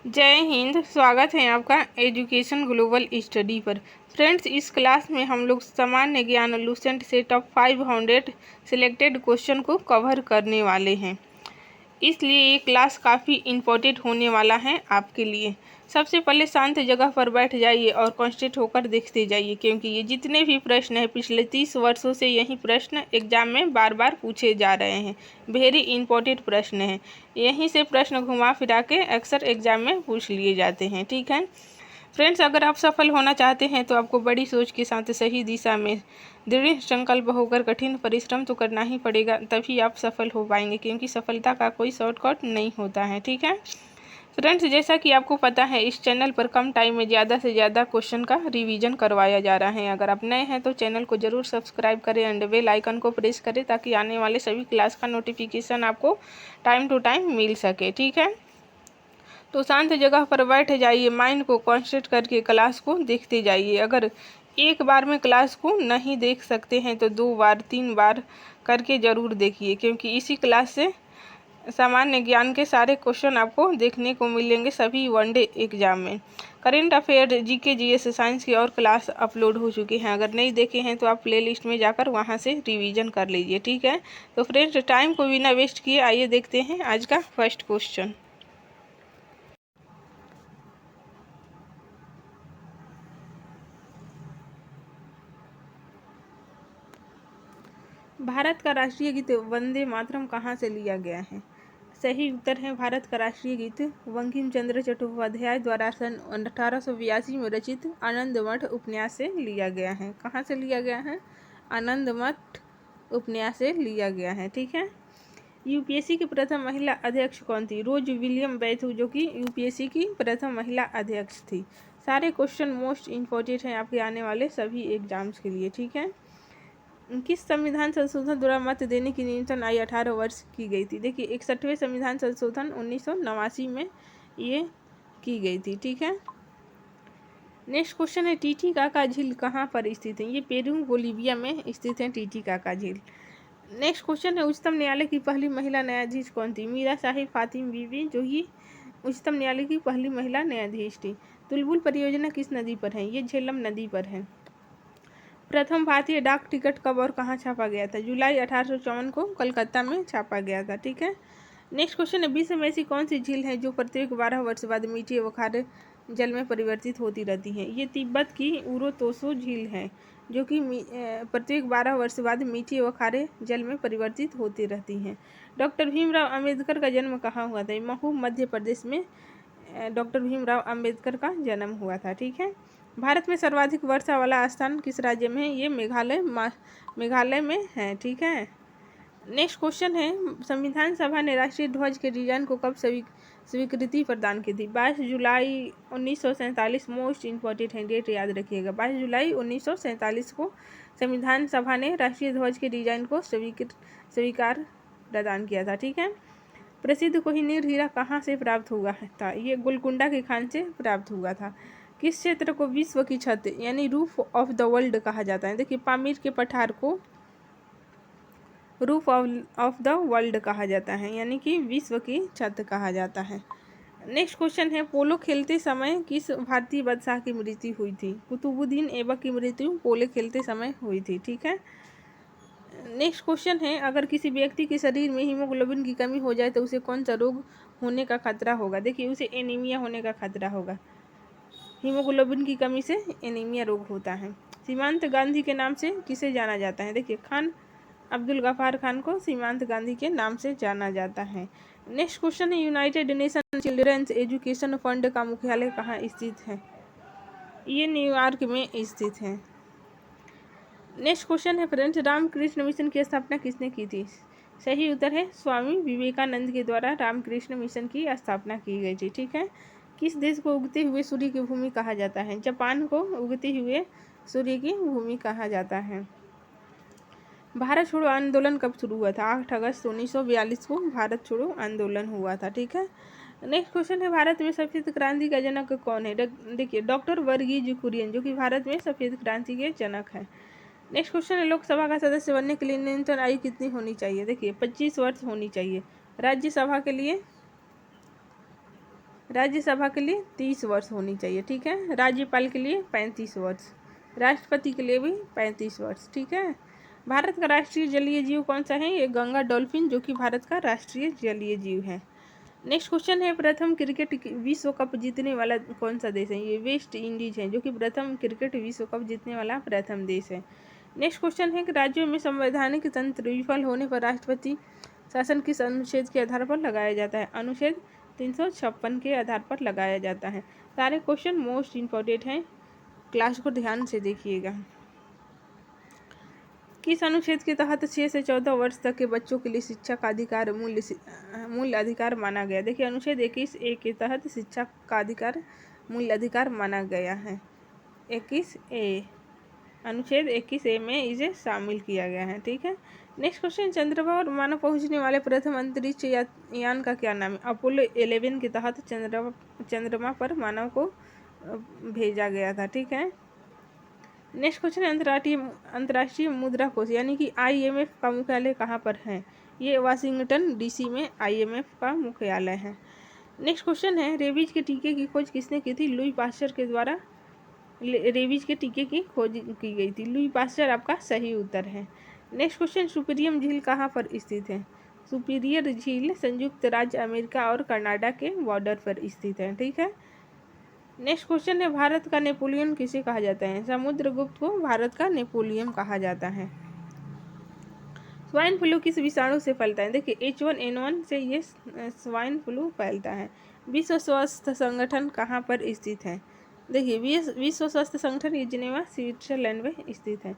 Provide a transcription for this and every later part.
जय हिंद। स्वागत है आपका एजुकेशन ग्लोबल स्टडी पर। फ्रेंड्स, इस क्लास में हम लोग सामान्य ज्ञान लूसेंट से टॉप 500 सिलेक्टेड क्वेश्चन को कवर करने वाले हैं, इसलिए ये क्लास काफ़ी इम्पोर्टेंट होने वाला है आपके लिए। सबसे पहले शांत जगह पर बैठ जाइए और कॉन्सेंट्रेट होकर देखते जाइए, क्योंकि ये जितने भी प्रश्न हैं पिछले 30 वर्षों से यही प्रश्न एग्जाम में बार बार पूछे जा रहे हैं। वेरी इंपॉर्टेंट प्रश्न हैं, यहीं से प्रश्न घुमा फिरा के अक्सर एग्जाम में पूछ लिए जाते हैं। ठीक है फ्रेंड्स, अगर आप सफल होना चाहते हैं तो आपको बड़ी सोच के साथ सही दिशा में दृढ़ संकल्प होकर कठिन परिश्रम तो करना ही पड़ेगा, तभी आप सफल हो पाएंगे, क्योंकि सफलता का कोई शॉर्टकट नहीं होता है। ठीक है फ्रेंड्स, जैसा कि आपको पता है इस चैनल पर कम टाइम में ज़्यादा से ज़्यादा क्वेश्चन का रिवीजन करवाया जा रहा है। अगर आप नए हैं तो चैनल को ज़रूर सब्सक्राइब करें एंड बेल आइकन को प्रेस करें, ताकि आने वाले सभी क्लास का नोटिफिकेशन आपको टाइम टू टाइम मिल सके। ठीक है, तो शांत जगह पर बैठ जाइए, माइंड को कॉन्सेंट्रेट करके क्लास को देखते जाइए। अगर एक बार में क्लास को नहीं देख सकते हैं तो 2 बार 3 बार करके ज़रूर देखिए, क्योंकि इसी क्लास से सामान्य ज्ञान के सारे क्वेश्चन आपको देखने को मिलेंगे सभी वनडे एग्जाम में। Current affair, GK, GS, science की और क्लास अपलोड हो चुके हैं। अगर नहीं देखे हैं तो आप प्लेलिस्ट में जाकर वहां से रिवीजन कर लीजिए। ठीक है, तो फ्रेंड्स टाइम को बिना वेस्ट किए आइए देखते हैं आज का फर्स्ट क्वेश्चन। भारत का राष्ट्रीय गीत वंदे मातरम कहाँ से लिया गया है? सही उत्तर है भारत का राष्ट्रीय गीत बंकिम चंद्र चट्टोपाध्याय द्वारा सन 1882 में रचित आनंद मठ उपन्यास से लिया गया है। कहाँ से लिया गया है? आनंद मठ उपन्यास से लिया गया है। ठीक है, यूपीएससी की प्रथम महिला अध्यक्ष कौन थी? रोज विलियम बैथू, जो कि यूपीएससी की प्रथम महिला अध्यक्ष थी। सारे क्वेश्चन मोस्ट इम्पोर्टेंट हैं आपके आने वाले सभी एग्जाम्स के लिए। ठीक है, किस संविधान संशोधन द्वारा मत देने की न्यूनतम आयु 18 वर्ष की गई थी? देखिए, 61वें संविधान संशोधन 1989 में ये की गई थी। ठीक है, नेक्स्ट क्वेश्चन है टीटीकाका झील कहाँ पर स्थित है? ये पेरू बोलीविया में स्थित है टीटीकाका झील। नेक्स्ट क्वेश्चन है उच्चतम न्यायालय की पहली महिला न्यायाधीश कौन थी? मीरा साहिब फातिम बीबी, जो कि उच्चतम न्यायालय की पहली महिला न्यायाधीश थी। तुलबुल परियोजना किस नदी पर है? ये झेलम नदी पर है। प्रथम भारतीय डाक टिकट कब और कहाँ छापा गया था? जुलाई 1854 को कलकत्ता में छापा गया था। ठीक है, नेक्स्ट क्वेश्चन है विश्व में ऐसी कौन सी झील है जो प्रत्येक 12 वर्ष बाद मीठे व खारे जल में परिवर्तित होती रहती है? ये तिब्बत की उरोतोसो झील है, जो कि प्रत्येक 12 वर्ष बाद मीठे व खारे जल में परिवर्तित होती रहती हैं। डॉक्टर भीमराव अंबेडकर का जन्म कहाँ हुआ था? महू मध्य प्रदेश में डॉक्टर भीमराव अंबेडकर का जन्म हुआ था। ठीक है, भारत में सर्वाधिक वर्षा वाला स्थान किस राज्य में है? ये मेघालय में है। ठीक है, नेक्स्ट क्वेश्चन है संविधान सभा ने राष्ट्रीय ध्वज के डिजाइन को कब स्वीकृति प्रदान की थी? 22 जुलाई 1947। मोस्ट इम्पोर्टेंट है, डेट याद रखिएगा। 22 जुलाई 1947 को संविधान सभा ने राष्ट्रीय ध्वज के डिजाइन को स्वीकार प्रदान किया था। ठीक है, प्रसिद्ध कोहिनूर हीरा कहाँ से प्राप्त हुआ था? ये गोलकुंडा के खान से प्राप्त हुआ था। किस क्षेत्र को विश्व की छत यानी रूफ ऑफ द वर्ल्ड कहा जाता है? देखिए, पामीर के पठार को रूफ ऑफ द वर्ल्ड कहा जाता है, यानी कि विश्व की छत कहा जाता है। नेक्स्ट क्वेश्चन है पोलो खेलते समय किस भारतीय बादशाह की मृत्यु हुई थी? कुतुबुद्दीन ऐबक की मृत्यु पोलो खेलते समय हुई थी। ठीक है, नेक्स्ट क्वेश्चन है अगर किसी व्यक्ति के शरीर में हीमोग्लोबिन की कमी हो जाए तो उसे कौन सा रोग होने का खतरा होगा? देखिए, उसे एनीमिया होने का खतरा होगा। हीमोग्लोबिन की कमी से एनीमिया रोग होता है। सीमांत गांधी के नाम से किसे जाना जाता है? देखिए, खान अब्दुल गफ्फार खान को सीमांत गांधी के नाम से जाना जाता है। नेक्स्ट क्वेश्चन है United Nation children's education fund का मुख्यालय कहाँ स्थित है? ये न्यूयॉर्क में स्थित है। नेक्स्ट क्वेश्चन है फ्रेंड्स रामकृष्ण मिशन की स्थापना किसने की थी? सही उत्तर है स्वामी विवेकानंद के द्वारा रामकृष्ण मिशन की स्थापना की गई थी। ठीक है, किस देश को उगते हुए सूर्य की भूमि कहा जाता है? जापान को उगते हुए सूर्य की भूमि कहा जाता है। भारत छोड़ो आंदोलन कब शुरू हुआ था? 8 अगस्त 1942 को भारत छोड़ो आंदोलन हुआ था। ठीक है, नेक्स्ट क्वेश्चन है भारत में सफेद क्रांति का जनक कौन है? देखिए, डॉक्टर वर्गीज कुरियन, जो कि भारत में सफेद क्रांति के जनक है। नेक्स्ट क्वेश्चन है लोकसभा का सदस्य बनने के लिए न्यूनतम आयु कितनी होनी चाहिए? देखिए, 25 वर्ष होनी चाहिए। राज्यसभा के लिए राज्यसभा के लिए 30 वर्ष होनी चाहिए, ठीक है। राज्यपाल के लिए 35 वर्ष, राष्ट्रपति के लिए भी 35 वर्ष, ठीक है। भारत का राष्ट्रीय जलीय जीव कौन सा है? ये गंगा डॉल्फिन, जो कि भारत का राष्ट्रीय जलीय जीव है। नेक्स्ट क्वेश्चन है, प्रथम क्रिकेट विश्व कप जीतने वाला कौन सा देश है? ये वेस्ट इंडीज है, जो कि प्रथम क्रिकेट विश्व कप जीतने वाला प्रथम देश है। नेक्स्ट क्वेश्चन है कि राज्यों में संवैधानिक तंत्र विफल होने पर राष्ट्रपति शासन किस अनुच्छेद के आधार पर लगाया जाता है? अनुच्छेद 356 के आधार पर लगाया जाता है। सारे क्वेश्चन मोस्ट इम्पोर्टेंट हैं, क्लास को ध्यान से देखिएगा। किस अनुच्छेद के तहत 6 से 14 वर्ष तक के बच्चों के लिए शिक्षा का अधिकार मूल अधिकार माना गया? देखिए, अनुच्छेद 21A के तहत शिक्षा का अधिकार मूल अधिकार माना गया है। 21A, अनुच्छेद 21A में इसे शामिल किया गया है, ठीक है। नेक्स्ट क्वेश्चन, चंद्रमा पर मानव पहुंचने वाले प्रथम अंतरिक्ष यान का क्या नाम है? अपोलो 11 के तहत चंद्रमा पर मानव को भेजा गया था, ठीक है। नेक्स्ट क्वेश्चन, अंतर्राष्ट्रीय मुद्रा कोष यानी कि IMF का मुख्यालय कहाँ पर है? ये वाशिंगटन DC में IMF का मुख्यालय है। नेक्स्ट क्वेश्चन है, रेबीज के टीके की खोज किसने की थी? लुई पास्चर के द्वारा रेबीज के टीके की खोज की गई थी। लुई पास्चर आपका सही उत्तर है। नेक्स्ट क्वेश्चन, सुपीरियर झील कहाँ पर स्थित है? सुपीरियर झील संयुक्त राज्य अमेरिका और कनाडा के बॉर्डर पर स्थित है, ठीक है। नेक्स्ट क्वेश्चन है, भारत का नेपोलियन किसे कहा जाता है? समुद्रगुप्त को भारत का नेपोलियन कहा जाता है। स्वाइन फ्लू किस विषाणु से फैलता है? देखिए, H1N1 से ये स्वाइन फ्लू फैलता है। विश्व स्वास्थ्य संगठन कहाँ पर स्थित है? देखिए, विश्व स्वास्थ्य संगठन ये जिनेवा स्विट्जरलैंड में स्थित है।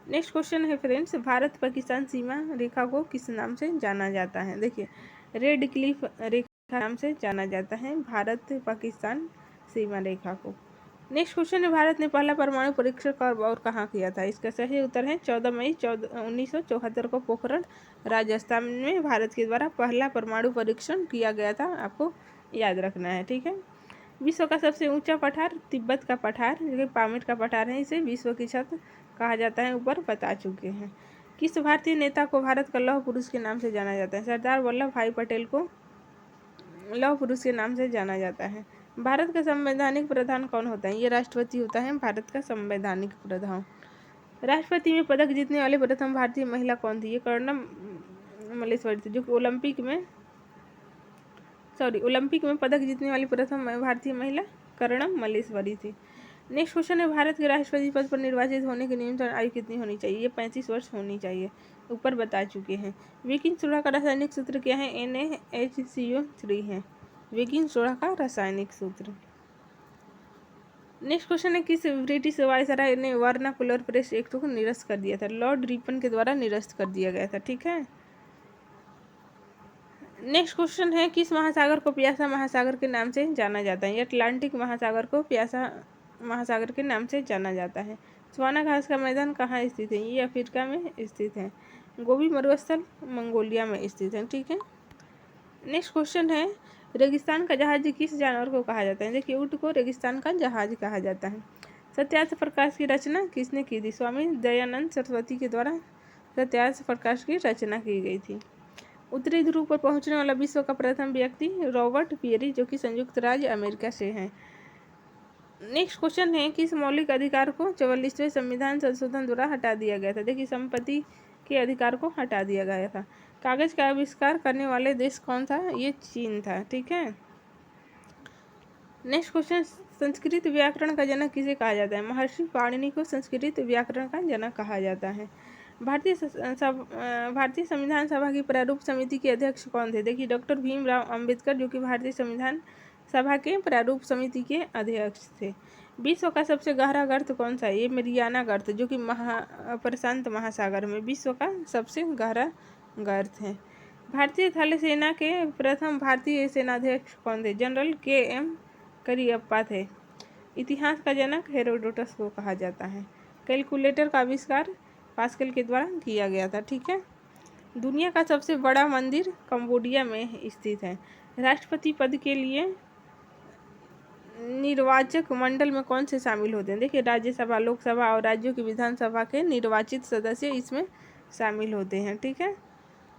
नेक्स्ट क्वेश्चन है फ्रेंड्स, भारत पाकिस्तान सीमा रेखा को किस नाम से जाना जाता है? देखिए, रेड क्लिफ रेखा नाम से जाना जाता है भारत पाकिस्तान सीमा रेखा को। नेक्स्ट क्वेश्चन है, भारत ने पहला परमाणु परीक्षण कब और कहाँ किया था? इसका सही उत्तर है 14 मई 1974 को पोखरण राजस्थान में भारत के द्वारा पहला परमाणु परीक्षण किया गया था। आपको याद रखना है, ठीक है। विश्व का सबसे ऊंचा पठार तिब्बत का पठार, जो कि पामीर का पठार है, इसे विश्व की छत कहा जाता है, ऊपर बता चुके हैं। किस भारतीय नेता को भारत का लौह पुरुष के नाम से जाना जाता है? सरदार वल्लभ भाई पटेल को लौह पुरुष के नाम से जाना जाता है। भारत का संवैधानिक प्रधान कौन होता है? ये राष्ट्रपति होता है भारत का संवैधानिक प्रधान। राष्ट्रपति में पदक जीतने वाली प्रथम भारतीय महिला कौन थी? ये कर्णम मल्लेश्वरी थी, जो कि ओलंपिक में पदक जीतने वाली प्रथम भारतीय महिला कर्णम मल्लेश्वरी थी। नेक्स्ट क्वेश्चन है, भारत के राष्ट्रपति पद पर निर्वाचित होने की न्यूनतम आयु कितनी होनी चाहिए? ये 35 वर्ष होनी चाहिए, ऊपर बता चुके हैं। बेकिंग सोडा का रासायनिक सूत्र क्या है? NaHCO3 है बेकिंग सोडा का रासायनिक सूत्र। नेक्स्ट क्वेश्चन है, किस ब्रिटिश वायसराय ने वर्नाकुलर प्रेस एक्ट को निरस्त कर दिया था? लॉर्ड रिपन के द्वारा निरस्त कर दिया गया था, ठीक है। नेक्स्ट क्वेश्चन है, किस महासागर को प्यासा महासागर के नाम से जाना जाता है? अटलांटिक महासागर को प्यासा महासागर के नाम से जाना जाता है। सवाना घास का मैदान कहाँ स्थित है? ये अफ्रीका में स्थित है। गोबी मरुस्थल मंगोलिया में स्थित है, ठीक है। नेक्स्ट क्वेश्चन है, रेगिस्तान का जहाज किस जानवर को कहा जाता है? देखिए, ऊँट को रेगिस्तान का जहाज कहा जाता है। सत्यार्थ प्रकाश की रचना किसने की थी? स्वामी दयानंद सरस्वती के द्वारा सत्यार्थ प्रकाश की रचना की गई थी। उत्तरी ध्रुव पर पहुंचने वाला विश्व का प्रथम व्यक्ति रॉबर्ट पियरी, जो कि संयुक्त राज्य अमेरिका से हैं। नेक्स्ट क्वेश्चन है, किस मौलिक अधिकार को 44वें संविधान संशोधन द्वारा हटा दिया गया था? देखिए, संपत्ति के अधिकार को हटा दिया गया था। कागज का आविष्कार करने वाले देश कौन था? ये चीन था, ठीक है। नेक्स्ट क्वेश्चन, संस्कृत व्याकरण का जनक किसे कहा जाता है? महर्षि पाणिनि को संस्कृत व्याकरण का जनक कहा जाता है। भारतीय संविधान सभा की प्रारूप समिति के अध्यक्ष कौन थे? देखिए, डॉक्टर भीमराव अंबेडकर, जो कि भारतीय संविधान सभा के प्रारूप समिति के अध्यक्ष थे। विश्व का सबसे गहरा गर्त कौन सा है? ये मरियाना गर्त, जो कि प्रशांत महासागर में विश्व का सबसे गहरा गर्त है। भारतीय थल सेना के प्रथम भारतीय सेनाध्यक्ष कौन थे? जनरल KM करियप्पा थे। इतिहास का जनक हेरोडोटस को कहा जाता है। कैलकुलेटर का आविष्कार पास्कल के द्वारा किया गया था, ठीक है। दुनिया का सबसे बड़ा मंदिर कंबोडिया में स्थित है। राष्ट्रपति पद के लिए निर्वाचक मंडल में कौन से शामिल होते हैं? देखिए, राज्यसभा, लोकसभा और राज्यों की विधानसभा के निर्वाचित सदस्य इसमें शामिल होते हैं, ठीक है।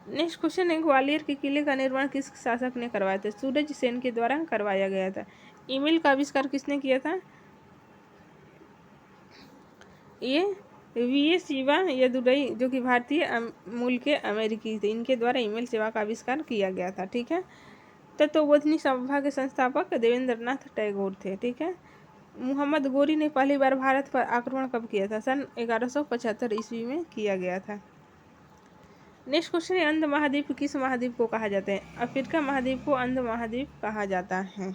नेक्स्ट क्वेश्चन है, ग्वालियर के किले का निर्माण किस शासक ने करवाया था? सूरज सेन के द्वारा करवाया गया था। ईमेल का आविष्कार किसने किया था? ये वी शिवा यदुरई, जो कि भारतीय मूल के अमेरिकी थे, इनके द्वारा ईमेल सेवा का आविष्कार किया गया था। ठीक है। तत्वबोधिनी सभा के संस्थापक देवेंद्रनाथ टैगोर थे। ठीक है। मोहम्मद गोरी ने पहली बार भारत पर आक्रमण कब किया था? सन 1175 ईस्वी में किया गया था। नेक्स्ट क्वेश्चन है, अंध महाद्वीप किस महाद्वीप को कहा जाता है? अफ्रीका महाद्वीप को अंध महाद्वीप कहा जाता है।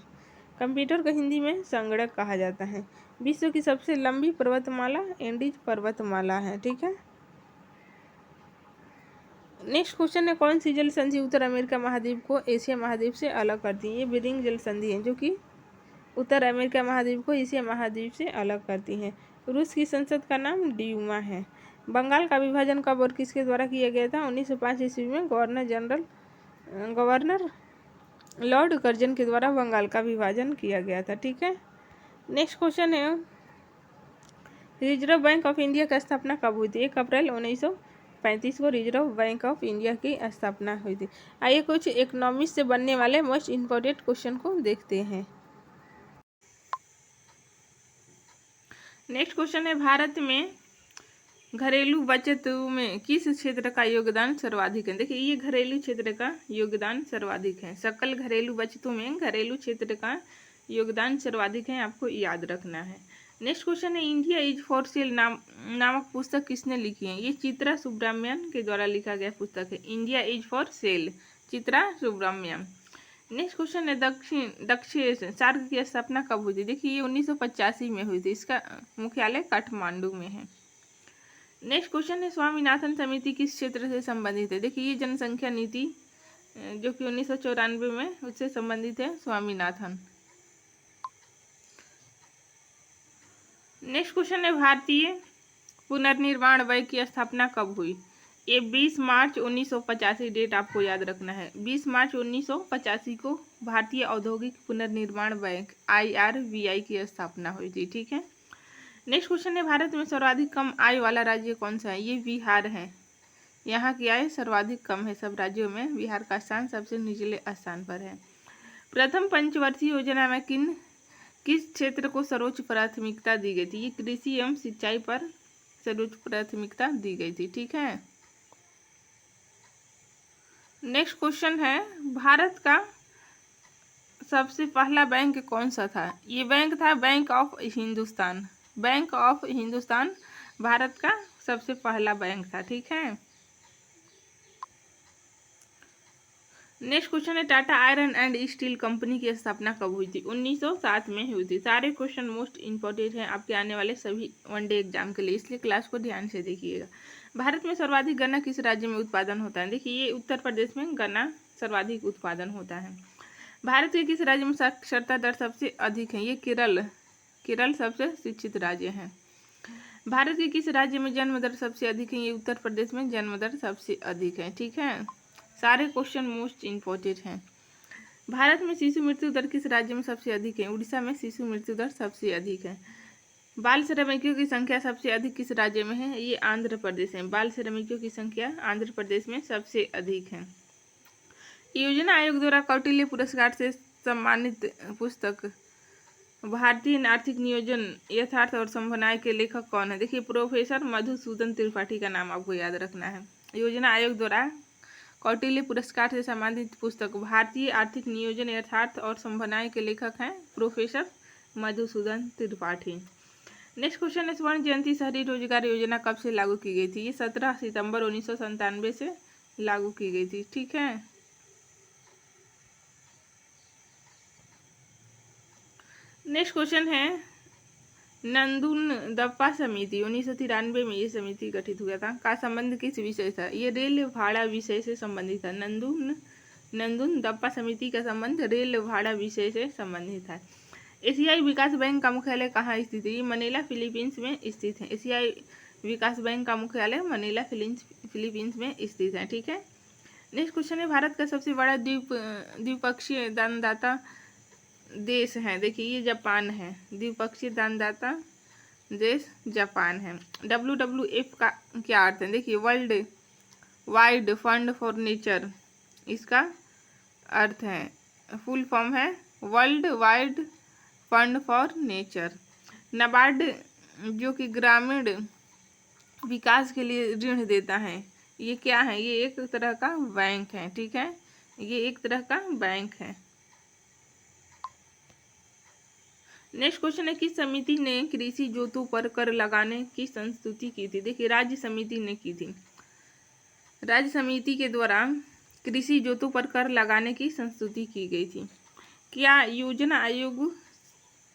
कंप्यूटर को हिंदी में संगणक कहा जाता है। विश्व की सबसे लंबी पर्वतमाला एंडीज पर्वतमाला है। ठीक है। नेक्स्ट क्वेश्चन है, कौन सी जल संधि उत्तर अमेरिका महाद्वीप को एशिया महाद्वीप से अलग करती है? ये बेरिंग जल संधि है, जो कि उत्तर अमेरिका महाद्वीप को एशिया महाद्वीप से अलग करती है। रूस की संसद का नाम ड्यूमा है। बंगाल का विभाजन कब और किसके द्वारा किया गया था? 1905 ईस्वी में गवर्नर लॉर्ड कर्जन के द्वारा बंगाल का विभाजन किया गया था। ठीक है। नेक्स्ट क्वेश्चन है, रिजर्व बैंक ऑफ इंडिया की स्थापना कब हुई थी? 1 अप्रैल 1935 को रिजर्व बैंक ऑफ इंडिया की स्थापना हुई थी। आइए कुछ इकोनॉमिक्स से बनने वाले मोस्ट इम्पोर्टेंट क्वेश्चन को देखते हैं। नेक्स्ट क्वेश्चन है, भारत में घरेलू बचत में किस क्षेत्र का योगदान सर्वाधिक है? देखिए, ये घरेलू क्षेत्र का योगदान सर्वाधिक है। सकल घरेलू बचतों में घरेलू क्षेत्र का योगदान सर्वाधिक है, आपको याद रखना है। नेक्स्ट क्वेश्चन है, इंडिया इज फॉर सेल नामक पुस्तक किसने लिखी है? ये चित्रा सुब्रमण्यम के द्वारा लिखा गया पुस्तक है। India is for sale, Chitra Subramaniam. Next question है, दक्षिण सार्क की स्थापना कब हुई थी? देखिए, ये 1985 में हुई थी। इसका मुख्यालय काठमांडू में है। नेक्स्ट क्वेश्चन है, स्वामीनाथन समिति किस क्षेत्र से संबंधित है? देखिए, ये जनसंख्या नीति जो कि 1994 में उससे संबंधित है, स्वामीनाथन। नेक्स्ट क्वेश्चन है, भारतीय पुनर्निर्माण व्यय की स्थापना कब हुई? ये 20 मार्च 1985, डेट आपको याद रखना है। 20 मार्च 1985 को भारतीय औद्योगिक पुनर्निर्माण बैंक IRBI की स्थापना हुई थी। ठीक है। नेक्स्ट क्वेश्चन है, भारत में सर्वाधिक कम आय वाला राज्य कौन सा है? ये बिहार है। यहाँ की आय सर्वाधिक कम है सब राज्यों में, बिहार का स्थान सबसे निचले स्थान पर है। प्रथम पंचवर्षीय योजना में किस क्षेत्र को सर्वोच्च प्राथमिकता दी गई थी? ये कृषि एवं सिंचाई पर सर्वोच्च प्राथमिकता दी गई थी। ठीक है। नेक्स्ट क्वेश्चन है, भारत का सबसे पहला बैंक कौन सा था? ये बैंक था bank of Hindustan. Bank of Hindustan Bharat का सबसे पहला बैंक था। ठीक है। नेक्स्ट क्वेश्चन है, Tata iron and steel company की स्थापना कब हुई थी? 1907 में हुई थी। सारे क्वेश्चन मोस्ट इंपॉर्टेंट हैं आपके आने वाले सभी वनडे एग्जाम के लिए, इसलिए क्लास को ध्यान से देखिएगा। भारत में सर्वाधिक गन्ना किस राज्य में उत्पादन होता है? देखिए, ये उत्तर प्रदेश में गन्ना सर्वाधिक उत्पादन होता है। भारत के किस राज्य में साक्षरता दर सबसे अधिक है? ये केरल सबसे शिक्षित राज्य है। भारत के किस राज्य में जन्म दर सबसे अधिक है? ये उत्तर प्रदेश में जन्म दर सबसे अधिक है। ठीक है। सारे क्वेश्चन मोस्ट इम्पोर्टेंट हैं। भारत में शिशु मृत्यु दर किस राज्य में सबसे अधिक है? उड़ीसा में शिशु मृत्यु दर सबसे अधिक है। बाल श्रमिकों की संख्या सबसे अधिक किस राज्य में है? ये आंध्र प्रदेश है। बाल श्रमिकों की संख्या आंध्र प्रदेश में सबसे अधिक है। योजना आयोग द्वारा कौटिल्य पुरस्कार से सम्मानित पुस्तक भारतीय आर्थिक नियोजन यथार्थ और संभावनाएं के लेखक कौन है? देखिए, प्रोफेसर मधुसूदन त्रिपाठी का नाम आपको याद रखना है। योजना आयोग द्वारा कौटिल्य पुरस्कार से सम्मानित पुस्तक भारतीय आर्थिक नियोजन यथार्थ और संभावनाएं के लेखक हैं professor Madhusudan Tripathi. Next question है, स्वर्ण जयंती शहरी रोजगार योजना कब से लागू की गई थी? ये 17 सितंबर 1997 से लागू की गई थी। ठीक है। नेक्स्ट क्वेश्चन है, नंदुन दप्पा समिति 1993 में ये समिति गठित हुआ था, का संबंध किस विषय था? ये रेल भाड़ा विषय से संबंधित था। नंदुन दप्पा समिति का संबंध रेल भाड़ा विषय से संबंधित है। एशियाई विकास बैंक का मुख्यालय कहाँ स्थित है? ये मनीला फिलीपींस में स्थित है। एशियाई विकास बैंक का मुख्यालय मनीला फिलीपींस में स्थित है। ठीक है। नेक्स्ट क्वेश्चन है, भारत का सबसे बड़ा द्विपक्षीय दानदाता देश है? देखिए, ये जापान है। द्विपक्षीय दानदाता देश जापान है। WWF का क्या अर्थ है? देखिए, world wide fund for nature, इसका अर्थ है, फुल फॉर्म है world wide fund for nature. NABARD जो कि ग्रामीण विकास के लिए ऋण देता है, ये क्या है, ये एक तरह का बैंक है, ठीक है, ये एक तरह का बैंक है। नेक्स्ट क्वेश्चन है, किस समिति ने कृषि जोतों पर कर लगाने की संस्तुति की थी? देखिए राज्य समिति ने की थी। राज्य समिति के द्वारा कृषि जोतों पर कर लगाने की संस्तुति की गई थी। क्या योजना आयोग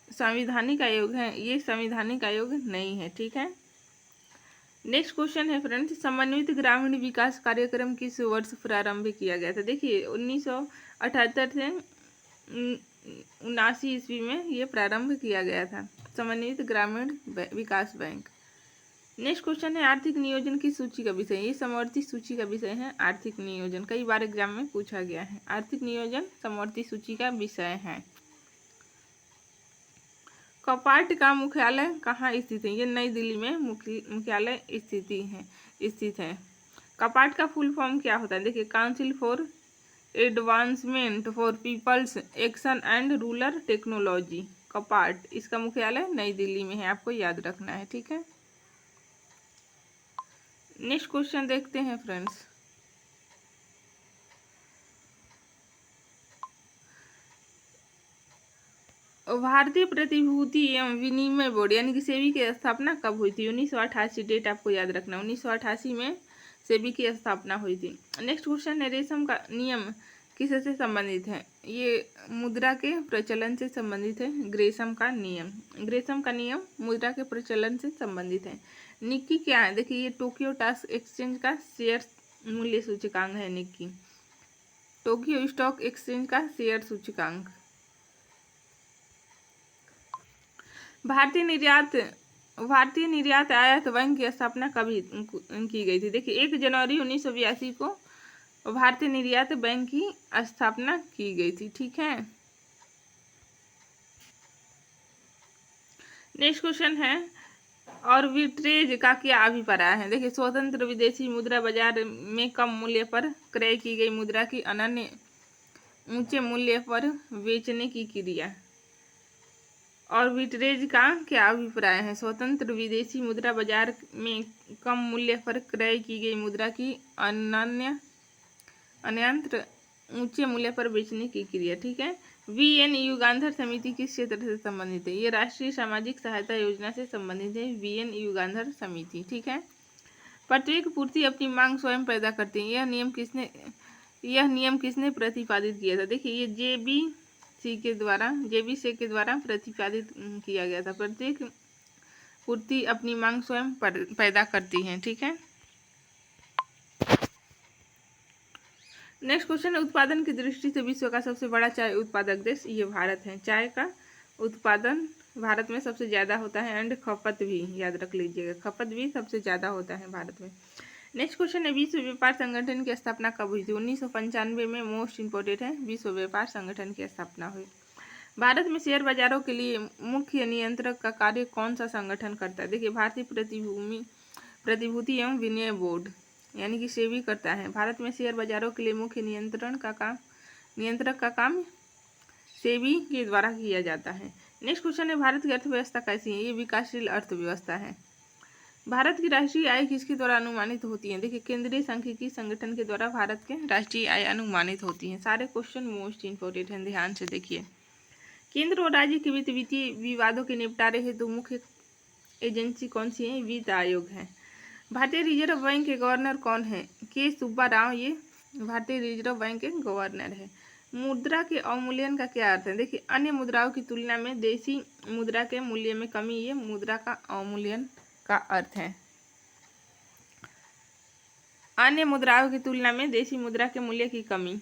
संवैधानिक आयोग है? ये संवैधानिक आयोग नहीं है, ठीक है। नेक्स्ट क्वेश्चन है फ्रेंड्स, समन्वित ग्रामीण विकास कार्यक्रम किस वर्ष प्रारंभ किया गया था? देखिए 1978 से 79 ईस्वी में ये प्रारंभ किया गया था, समन्वित ग्रामीण विकास बैंक। नेक्स्ट क्वेश्चन है, आर्थिक नियोजन की सूची का विषय? ये समवर्ती सूची का विषय है आर्थिक नियोजन, कई बार एग्जाम में पूछा गया है। आर्थिक नियोजन समवर्ती सूची का विषय है। कपाट का मुख्यालय कहाँ स्थित है? ये नई दिल्ली में मुख्यालय स्थित है। कपाट का फुल फॉर्म क्या होता है? देखिए council for advancement for people's action and rural technology, CAPART, इसका मुख्यालय नई दिल्ली में है, आपको याद रखना है, ठीक है। नेक्स्ट क्वेश्चन देखते हैं फ्रेंड्स, भारतीय प्रतिभूति एवं विनिमय बोर्ड यानी कि सेबी की स्थापना कब हुई थी? 1988, डेट आपको याद रखना, 1988 में सेबी की स्थापना हुई थी। नेक्स्ट क्वेश्चन है, रेशम का नियम किससे संबंधित है? ये मुद्रा के प्रचलन से संबंधित है। ग्रेशम का नियम मुद्रा के प्रचलन से संबंधित है। निक्की क्या है? देखिए ये टोक्यो स्टॉक एक्सचेंज का शेयर मूल्य सूचकांक है। निक्की टोक्यो स्टॉक एक्सचेंज का शेयर सूचकांक। भारतीय निर्यात आयात बैंक की स्थापना कब की गई थी? देखिए 1 जनवरी 1982 को भारतीय निर्यात बैंक की स्थापना की गई थी, ठीक है। नेक्स्ट क्वेश्चन है, आर्बिट्रेज का क्या अभिप्राय है? देखिए स्वतंत्र विदेशी मुद्रा बाजार में कम मूल्य पर क्रय की गई मुद्रा की अनन्य ऊंचे मूल्य पर बेचने की क्रिया। आर्बिट्रेज का क्या अभिप्राय है? स्वतंत्र विदेशी मुद्रा बाजार में कम मूल्य पर क्रय की गई मुद्रा की अन्यंत्र ऊंचे मूल्य पर बेचने की क्रिया, ठीक है। वीएन युगांधर समिति किस क्षेत्र से संबंधित है? ये राष्ट्रीय सामाजिक सहायता योजना से संबंधित है, वीएन युगांधर समिति, ठीक है। प्रत्येक पूर्ति अपनी मांग स्वयं पैदा करती है, यह नियम किसने प्रतिपादित किया था? देखिए ये जेबीसी के द्वारा प्रतिपादित किया गया था। प्रत्येक पूर्ति अपनी मांग स्वयं पैदा करती है, ठीक है। नेक्स्ट क्वेश्चन है, उत्पादन की दृष्टि से विश्व का सबसे बड़ा चाय उत्पादक देश? ये भारत है। चाय का उत्पादन भारत में सबसे ज़्यादा होता है एंड खपत भी, याद रख लीजिएगा, खपत भी सबसे ज़्यादा होता है भारत में। नेक्स्ट क्वेश्चन है, विश्व व्यापार संगठन की स्थापना कब हुई थी? 1995 में, मोस्ट इंपोर्टेंट है, विश्व व्यापार संगठन की स्थापना हुई। भारत में शेयर बाजारों के लिए मुख्य नियंत्रक का कार्य कौन सा संगठन करता है? देखिए भारतीय प्रतिभूति एवं विनिमय बोर्ड यानी कि सेबी करता है। भारत में शेयर बाजारों के लिए मुख्य नियंत्रक का काम सेबी के द्वारा किया जाता है। नेक्स्ट क्वेश्चन है, भारत की अर्थव्यवस्था कैसी है? ये विकासशील अर्थव्यवस्था है। भारत की राष्ट्रीय आय किसके द्वारा अनुमानित होती है? देखिए केंद्रीय सांख्यिकी संगठन के द्वारा भारत के राष्ट्रीय आय अनुमानित होती है। सारे क्वेश्चन मोस्ट इंपोर्टेंट हैं, ध्यान से देखिए। केंद्र और राज्य के वित्तीय विवादों के निपटारे हेतु मुख्य एजेंसी कौन सी है? वित्त आयोग है। भारतीय रिजर्व बैंक के गवर्नर कौन है? के सुब्बा राव, ये भारतीय रिजर्व बैंक के गवर्नर है। मुद्रा के अवमूल्यन का क्या अर्थ है? देखिए अन्य मुद्राओं की तुलना में देशी मुद्रा के मूल्य में कमी, ये मुद्रा का अवमूल्यन का अर्थ है। अन्य मुद्राओं की तुलना में देशी मुद्रा के मूल्य की कमी।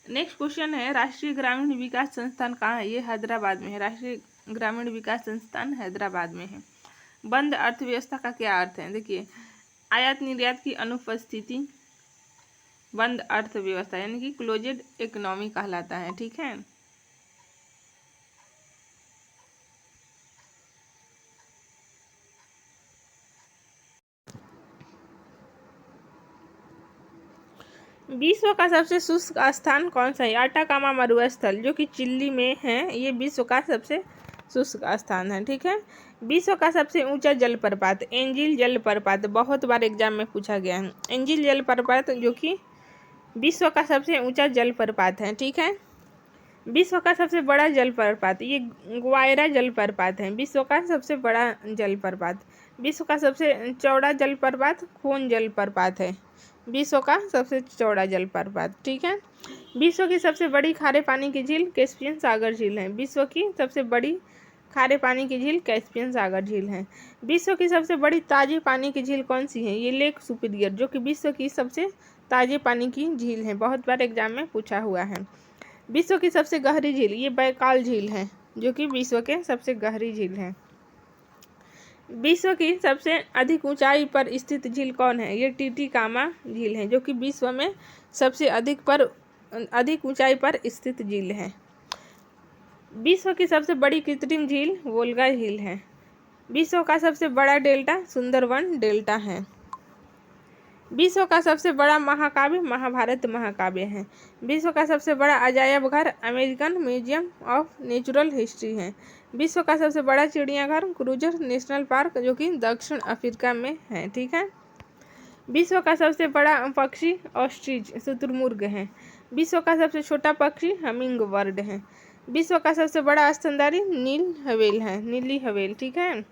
नेक्स्ट क्वेश्चन है, राष्ट्रीय ग्रामीण विकास संस्थान कहाँ है? ये हैदराबाद में है। राष्ट्रीय ग्रामीण विकास संस्थान हैदराबाद में है। बंद अर्थव्यवस्था का क्या अर्थ है? देखिए आयात निर्यात की अनुपस्थिति बंद अर्थव्यवस्था यानी कि क्लोज्ड इकोनॉमी कहलाता है, ठीक है। विश्व का सबसे शुष्क स्थान कौन सा है? अटाकामा मरुस्थल जो कि चिली में है, ये विश्व का सबसे शुष्क स्थान है। ठीक है। विश्व का सबसे ऊंचा जलप्रपात, एंजिल जलप्रपात, बहुत बार एग्जाम में पूछा गया है। एंजिल जलप्रपात जो कि विश्व का सबसे ऊंचा जलप्रपात है। ठीक है। विश्व का सबसे बड़ा जलप्रपात, ये ग्वायरा जलप्रपात है, विश्व का सबसे बड़ा जलप्रपात। विश्व का सबसे चौड़ा जलप्रपात खोन जलप्रपात है, विश्व का सबसे चौड़ा जलप्रपात। ठीक है। विश्व की सबसे बड़ी खारे पानी की झील कैस्पियन सागर झील है, विश्व की सबसे बड़ी खारे पानी की झील कैस्पियन सागर झील है। विश्व की सबसे बड़ी ताजे पानी की झील कौन सी है? ये लेक सुपीरियर जो कि विश्व की सबसे ताजे पानी की झील है, बहुत बार एग्जाम में पूछा हुआ है। विश्व की सबसे गहरी झील, ये बैकाल झील है जो कि विश्व के सबसे गहरी झील है। विश्व की सबसे अधिक ऊंचाई पर स्थित झील कौन है? ये टिटिकामा झील है जो कि विश्व में सबसे अधिक ऊंचाई पर स्थित झील है। विश्व की सबसे बड़ी कृत्रिम झील वोल्गा झील है। विश्व का सबसे बड़ा डेल्टा सुंदरवन डेल्टा है। विश्व का सबसे बड़ा महाकाव्य महाभारत महाकाव्य है। विश्व का सबसे बड़ा अजायब घर American museum of natural history है। विश्व का सबसे बड़ा चिड़ियाघर क्रूजर नेशनल पार्क जो कि दक्षिण अफ्रीका में है। ठीक है। विश्व का सबसे बड़ा पक्षी ऑस्ट्रिच शुतुरमुर्ग है। विश्व का सबसे छोटा पक्षी हमिंग बर्ड है। विश्व का सबसे बड़ा स्तनधारी नील हवेल है, नीली हवेल। ठीक है।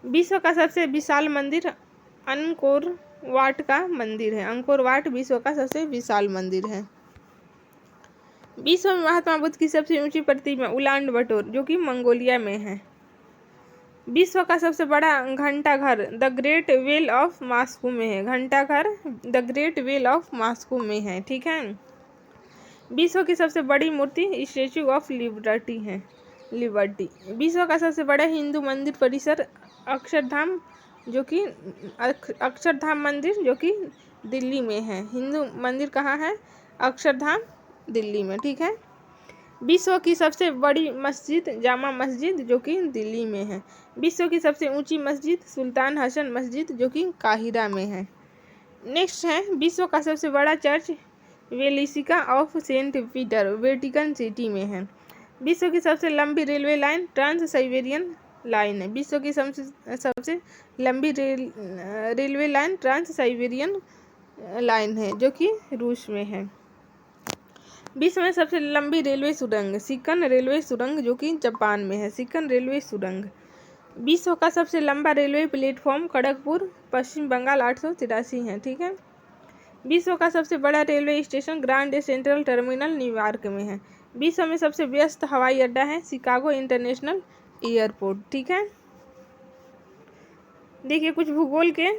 विश्व का सबसे विशाल मंदिर अंकोर वाट का मंदिर है, अंकोर वाट विश्व का सबसे विशाल मंदिर है। विश्व में महात्मा बुद्ध की सबसे ऊंची प्रतिमा उलान बटोर जो कि मंगोलिया में है। विश्व का सबसे बड़ा घंटाघर the great bell of Moscow में है, घंटाघर the great bell of Moscow में है। ठीक है। विश्व की सबसे बड़ी मूर्ति स्टैचू ऑफ लिबर्टी है, लिबर्टी। विश्व का सबसे बड़ा हिंदू मंदिर परिसर अक्षरधाम जो कि अक्षरधाम मंदिर जो कि दिल्ली में है। हिंदू मंदिर कहाँ है? अक्षरधाम दिल्ली में। ठीक है। विश्व की सबसे बड़ी मस्जिद जामा मस्जिद जो कि दिल्ली में है। विश्व की सबसे ऊंची मस्जिद सुल्तान हसन मस्जिद जो कि काहिरा में है। नेक्स्ट है विश्व का सबसे बड़ा church basilica of Saint Peter Vatican City में है। विश्व की सबसे लंबी railway line trans Siberian line है। विश्व की सबसे लंबी railway line trans Siberian line है जो कि रूस में है। विश्व में सबसे लंबी रेलवे सुरंग सिकन रेलवे सुरंग जो कि जापान में है, सिकन रेलवे सुरंग। विश्व का सबसे लंबा रेलवे प्लेटफॉर्म खड़गपुर पश्चिम बंगाल 883 है। ठीक है। विश्व का सबसे बड़ा railway station grand central terminal New York में है। विश्व में सबसे व्यस्त हवाई अड्डा है शिकागो इंटरनेशनल एयरपोर्ट। ठीक है। देखिए कुछ भूगोल के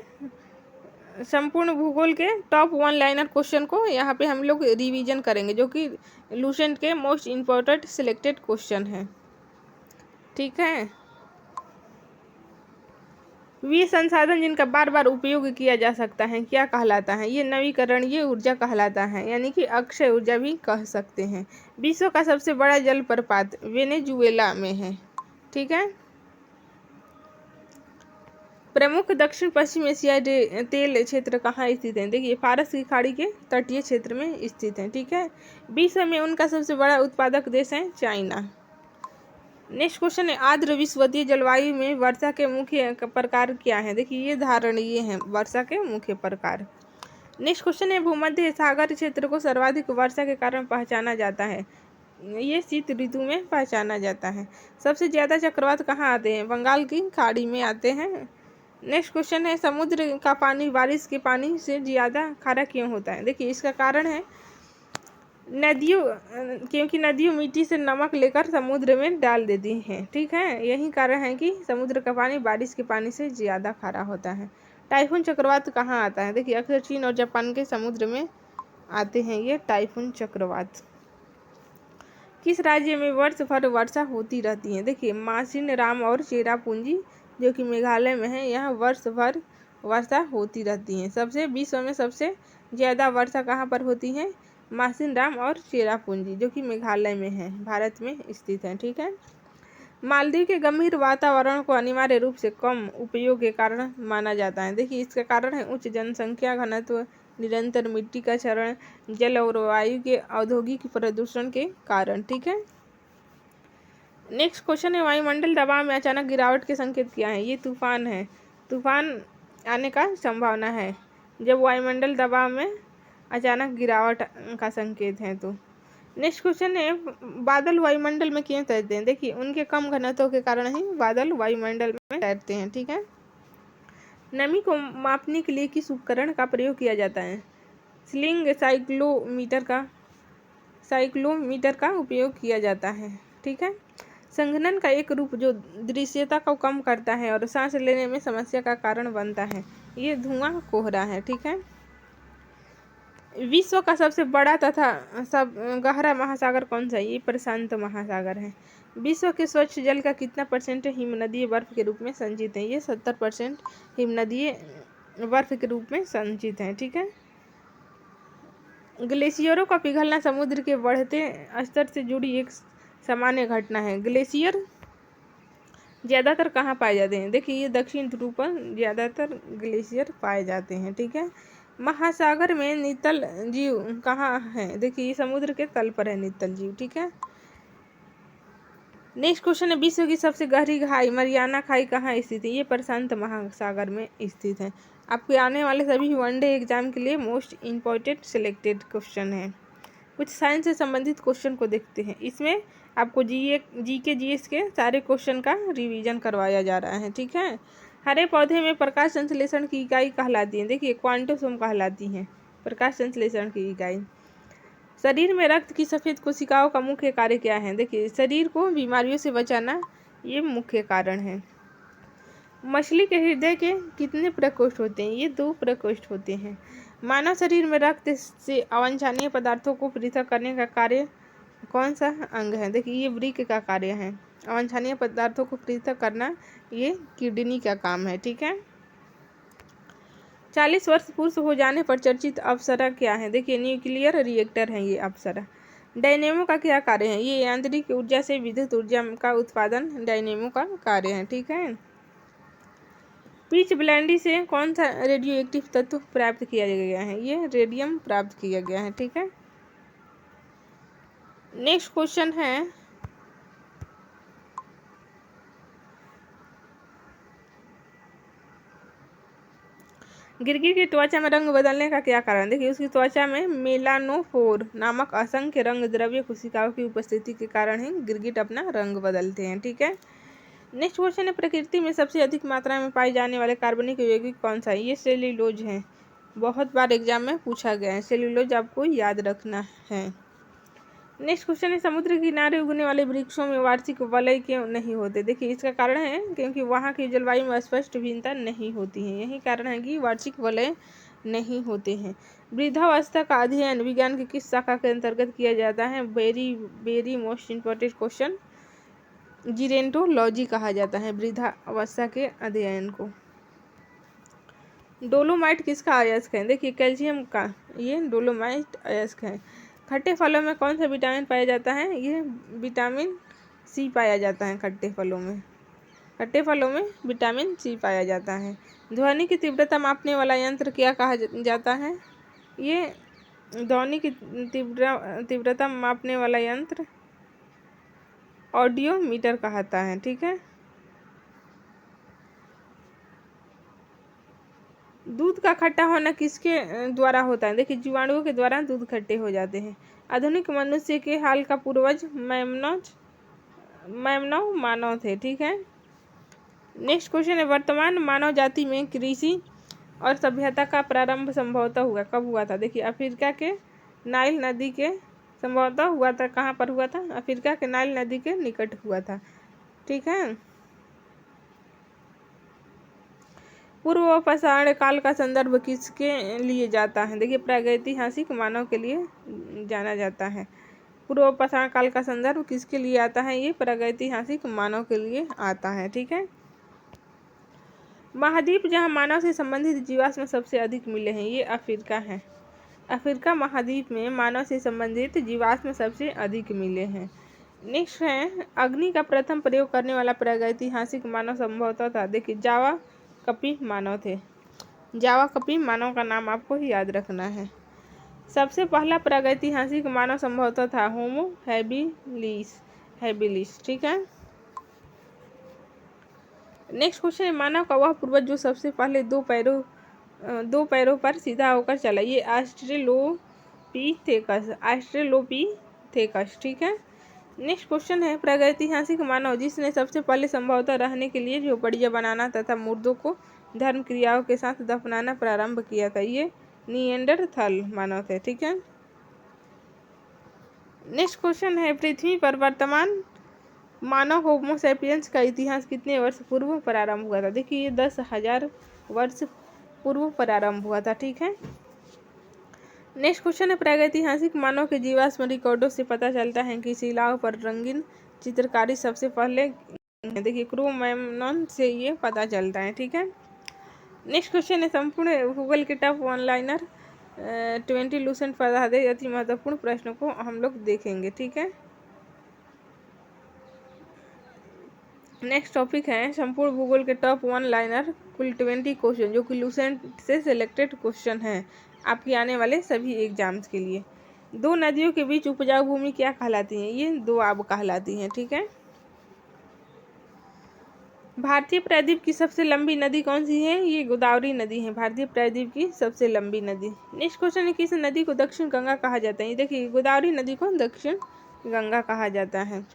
संपूर्ण भूगोल के टॉप 1 लाइनर क्वेश्चन को यहाँ पे हम लोग रिवीजन करेंगे जो कि लूसेंट के मोस्ट इम्पोर्टेंट सिलेक्टेड क्वेश्चन है। ठीक है। वे संसाधन जिनका बार बार उपयोग किया जा सकता है क्या कहलाता है? ये नवीकरणीय ऊर्जा कहलाता है, यानी कि अक्षय ऊर्जा भी कह सकते हैं। विश्व का सबसे बड़ा जलप्रपात वेनेजुएला में है। ठीक है। प्रमुख दक्षिण पश्चिम एशियाई तेल क्षेत्र कहाँ स्थित है? देखिए फारस की खाड़ी के तटीय क्षेत्र में स्थित है। ठीक है। विश्व में उनका सबसे बड़ा उत्पादक देश है चाइना। नेक्स्ट क्वेश्चन है आर्द्र विषुवतीय जलवायु में वर्षा के मुख्य प्रकार क्या है? देखिए ये धारणीय है वर्षा के मुख्य प्रकार। नेक्स्ट क्वेश्चन है भूमध्य सागर क्षेत्र को सर्वाधिक वर्षा के कारण पहचाना जाता है, ये शीत ऋतु में पहचाना जाता है। सबसे ज़्यादा चक्रवात कहाँ आते हैं? बंगाल की खाड़ी में आते हैं। नेक्स्ट क्वेश्चन है समुद्र का पानी बारिश के पानी से ज़्यादा खारा क्यों होता है? देखिए इसका कारण है क्योंकि नदियों मिट्टी से नमक लेकर समुद्र में डाल देती हैं। ठीक है। यही कारण है कि समुद्र का पानी बारिश के पानी से ज़्यादा खारा होता है। टाइफून चक्रवात कहाँ आता है? देखिए अक्सर चीन और जापान के समुद्र में आते हैं ये टाइफून चक्रवात। किस राज्य में वर्ष भर वर्षा होती रहती है? देखिए मासिन राम और चेरापूंजी जो कि मेघालय में है, यहाँ वर्ष भर वर्षा होती रहती है। विश्व में सबसे ज़्यादा वर्षा कहाँ पर होती है? मासिन राम और चेरापूंजी जो कि मेघालय में है, भारत में स्थित है। ठीक है। मालदीव के गंभीर वातावरण को अनिवार्य रूप से कम उपयोग के कारण माना जाता है। देखिए इसका कारण है उच्च जनसंख्या घनत्व, निरंतर मिट्टी का क्षरण, जल और वायु के औद्योगिक प्रदूषण के कारण। ठीक है। नेक्स्ट क्वेश्चन है, वायुमंडल दबाव में अचानक गिरावट के संकेत क्या है? ये तूफान है। तूफान आने का संभावना है जब वायुमंडल दबाव में अचानक गिरावट का संकेत है। तो नेक्स्ट क्वेश्चन है, बादल वायुमंडल में क्यों तैरते हैं? देखिए, उनके कम घनत्व के कारण ही बादल वायुमंडल में तैरते हैं। ठीक है। नमी को मापने के लिए किस उपकरण का प्रयोग किया जाता है? स्लिंग साइक्लोमीटर का उपयोग किया जाता है। ठीक है। संघनन का एक रूप जो दृश्यता को कम करता है और सांस लेने में समस्या का कारण बनता है, ये धुआं कोहरा है। ठीक है। विश्व का सबसे बड़ा तथा सब गहरा महासागर कौन सा है? ये प्रशांत महासागर है। विश्व के स्वच्छ जल का कितना % हिमनदीय बर्फ के रूप में संचित है? ये 70% हिमनदीय बर्फ के रूप में संचित है। ठीक है। ग्लेशियरों का पिघलना समुद्र के बढ़ते स्तर से जुड़ी एक सामान्य घटना है। ग्लेशियर ज़्यादातर कहाँ पाए जाते हैं? देखिए, ये दक्षिण ध्रुव पर ज़्यादातर ग्लेशियर पाए जाते हैं। ठीक है। महासागर में नितल जीव कहाँ है? देखिए, ये समुद्र के तल पर है नितल जीव। ठीक है। नेक्स्ट क्वेश्चन है, विश्व की सबसे गहरी खाई मरियाना खाई कहाँ स्थित है? ये प्रशांत महासागर में स्थित है। आपके आने वाले सभी वनडे एग्जाम के लिए मोस्ट इम्पोर्टेंट सिलेक्टेड क्वेश्चन है। कुछ साइंस से संबंधित क्वेश्चन को देखते हैं। इसमें आपको जीके जीएस के सारे क्वेश्चन का रिवीजन करवाया जा रहा है। ठीक है। हरे पौधे में प्रकाश संश्लेषण की इकाई कहलाती है? देखिए, क्वांटोसोम कहलाती है प्रकाश संश्लेषण की इकाई। शरीर में रक्त की सफ़ेद कोशिकाओं का मुख्य कार्य क्या है? देखिए, शरीर को बीमारियों से बचाना ये मुख्य कारण है। मछली के हृदय के कितने प्रकोष्ठ होते हैं? ये 2 प्रकोष्ठ होते हैं। मानव शरीर में रक्त से अवांछनीय पदार्थों को पृथक करने का कार्य कौन सा अंग है? देखिए, ये वृक्क का कार्य है। अवांछनीय पदार्थों को पृथक करना ये किडनी का काम है। ठीक है। 40 वर्ष पूर्ण हो जाने पर चर्चित अप्सरा क्या है? देखिए, न्यूक्लियर रिएक्टर है ये अप्सरा। डायनेमो का क्या कार्य है? ये यांत्रिक ऊर्जा से विद्युत ऊर्जा का उत्पादन डायनेमो का कार्य है। ठीक है। पिच ब्लेंडी से कौन सा रेडियो एक्टिव तत्व प्राप्त किया गया है? ये रेडियम प्राप्त किया गया है। ठीक है। नेक्स्ट क्वेश्चन है, गिरगिट की त्वचा में रंग बदलने का क्या कारण? देखिए, उसकी त्वचा में मेलानोफोर नामक असंख्य रंग द्रव्य कोशिकाओं की उपस्थिति के कारण ही गिरगिट अपना रंग बदलते हैं। ठीक है। नेक्स्ट क्वेश्चन है, प्रकृति में सबसे अधिक मात्रा में पाए जाने वाले कार्बनिक यौगिक कौन सा है? ये सेल्यूलोज है। बहुत बार एग्जाम में पूछा गया है, सेल्यूलोज आपको याद रखना है। नेक्स्ट क्वेश्चन है, समुद्र के किनारे उगने वाले वृक्षों में वार्षिक वलय क्यों नहीं होते? देखिए, इसका कारण है क्योंकि वहाँ की जलवायु में स्पष्ट भिन्नता नहीं होती है। यही कारण है कि वार्षिक वलय नहीं होते हैं। वृद्धावस्था का अध्ययन विज्ञान की किस शाखा के अंतर्गत किया जाता है? वेरी मोस्ट इम्पोर्टेंट क्वेश्चन, जीरेंटोलॉजी कहा जाता है वृद्धावस्था के अध्ययन को। डोलोमाइट किसका अयस्क है? देखिए, कैल्शियम का ये डोलोमाइट अयस्क है। खट्टे फलों में कौन सा विटामिन पाया जाता है? ये विटामिन सी पाया जाता है खट्टे फलों में विटामिन सी पाया जाता है। ध्वनि की तीव्रता मापने वाला यंत्र क्या कहा जाता है? ये ध्वनि की तीव्रता मापने वाला यंत्र ऑडियोमीटर कहता है। ठीक है। दूध का खट्टा होना किसके द्वारा होता है? देखिए, जीवाणुओं के द्वारा दूध खट्टे हो जाते हैं। आधुनिक मनुष्य के हाल का पूर्वज मैमनव मानव थे। ठीक है। नेक्स्ट क्वेश्चन है, वर्तमान मानव जाति में कृषि और सभ्यता का प्रारंभ संभवतः कब हुआ था? देखिए, अफ्रीका के नाइल नदी के संभवतः हुआ था। कहाँ पर हुआ था? अफ्रीका के नाइल नदी के निकट हुआ था। ठीक है। पूर्व पाषाण काल का संदर्भ किसके लिए जाता है? देखिए, प्रागैतिहासिक मानव के लिए जाना जाता है। पूर्व पाषाण काल का संदर्भ किसके लिए आता है? ये प्रागैतिहासिक मानव के लिए आता है। ठीक है। महाद्वीप जहां मानव से संबंधित जीवाश्म सबसे अधिक मिले हैं, ये अफ्रीका है। अफ्रीका महाद्वीप में मानव से संबंधित जीवाश्म सबसे अधिक मिले हैं। नेक्स्ट है, अग्नि का प्रथम प्रयोग करने वाला प्रागैतिहासिक मानव संभवतः था। देखिए, जावा कपी मानव थे। जावा कपी मानव का नाम आपको याद रखना है। सबसे पहला प्रागैतिहासिक मानव संभवतः था होमो हैबिलिस। ठीक है। नेक्स्ट क्वेश्चन है, मानव का वह पूर्वज जो सबसे पहले दो पैरों पर सीधा होकर चला, ये ऑस्ट्रेलोपीथेकस। ठीक है। नेक्स्ट क्वेश्चन है, प्रागैतिहासिक मानव जिसने सबसे पहले संभवतः रहने के लिए झोपड़ियां बनाना तथा मुर्दों को धर्म क्रियाओं के साथ दफनाना प्रारंभ किया था, ये निएंडरथल मानव थे। ठीक है। नेक्स्ट क्वेश्चन है, पृथ्वी पर वर्तमान मानव होमो सैपियंस का इतिहास कितने वर्ष पूर्व प्रारंभ हुआ था? देखिए ये 10,000 वर्ष पूर्व प्रारंभ हुआ था। ठीक है। नेक्स्ट क्वेश्चन है, प्रागैतिहासिक मानव के जीवाश्म रिकॉर्डों से पता चलता है कि शिलाओं पर रंगीन चित्रकारी सबसे पहले, देखिए क्रो-मैग्नोन से ये पता चलता है। ठीक है। नेक्स्ट क्वेश्चन है, संपूर्ण गूगल के टॉप ऑनलाइनर 20 लूसेंट पर आधारित अति महत्वपूर्ण प्रश्नों को हम लोग देखेंगे। ठीक है। नेक्स्ट टॉपिक है, संपूर्ण भूगोल के टॉप 1 लाइनर कुल 20 क्वेश्चन जो कि लूसेंट से सिलेक्टेड क्वेश्चन हैं आपके आने वाले सभी एग्जाम्स के लिए। दो नदियों के बीच उपजाऊ भूमि क्या कहलाती है? ये दोआब कहलाती हैं। ठीक है। भारतीय प्रायद्वीप की सबसे लंबी नदी कौन सी है? ये गोदावरी नदी है, भारतीय प्रायद्वीप की सबसे लंबी नदी। नेक्स्ट क्वेश्चन है, किस नदी को दक्षिण गंगा कहा जाता है? ये देखिए गोदावरी नदी को दक्षिण गंगा कहा जाता है।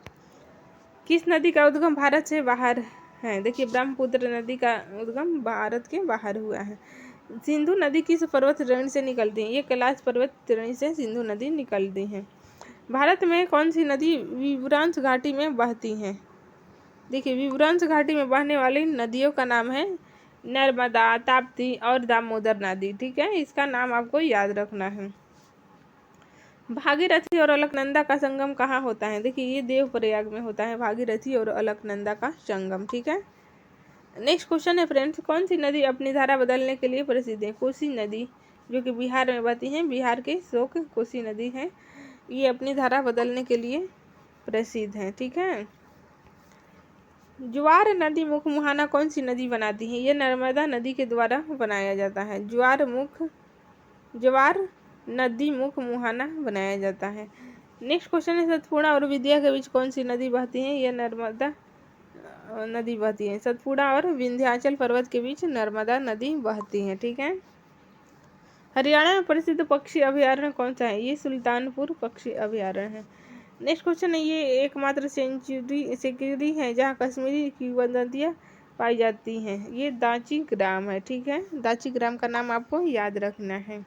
किस नदी का उद्गम भारत से बाहर है? देखिए ब्रह्मपुत्र नदी का उद्गम भारत के बाहर हुआ है। सिंधु नदी किस पर्वत श्रेणी से निकलती है? ये कैलाश पर्वत श्रेणी से सिंधु नदी निकलती है। भारत में कौन सी नदी विवरांश घाटी में बहती है? देखिए विवरांश घाटी में बहने वाली नदियों का नाम है नर्मदा, ताप्ती और दामोदर नदी। ठीक है। इसका नाम आपको याद रखना है। भागीरथी और अलकनंदा का संगम कहाँ होता है? देखिए ये देवप्रयाग में होता है, भागीरथी और अलकनंदा का संगम। ठीक है। नेक्स्ट क्वेश्चन है फ्रेंड्स, कौन सी नदी अपनी धारा बदलने के लिए प्रसिद्ध है? कोसी नदी, जो कि बिहार में बहती है, बिहार के शोक कोसी नदी है, ये अपनी धारा बदलने के लिए प्रसिद्ध है। ठीक है। ज्वार नदी मुख मुहाना कौन सी नदी बनाती है? ये नर्मदा नदी के द्वारा बनाया जाता है। ज्वार नदी मुख मुहाना बनाया जाता है। नेक्स्ट क्वेश्चन है, सतपुड़ा और विंध्या के बीच कौन सी नदी बहती है? यह नर्मदा नदी बहती है। सतपुड़ा और विंध्याचल पर्वत के बीच नर्मदा नदी बहती है। ठीक है। हरियाणा में प्रसिद्ध पक्षी अभयारण्य कौन सा है? ये सुल्तानपुर पक्षी अभयारण्य है। नेक्स्ट क्वेश्चन है, ये एकमात्र सेंचुरी है जहाँ कश्मीरी किंवदंतियाँ पाई जाती हैं, ये दाची ग्राम है। ठीक है। दाची ग्राम का नाम आपको याद रखना है।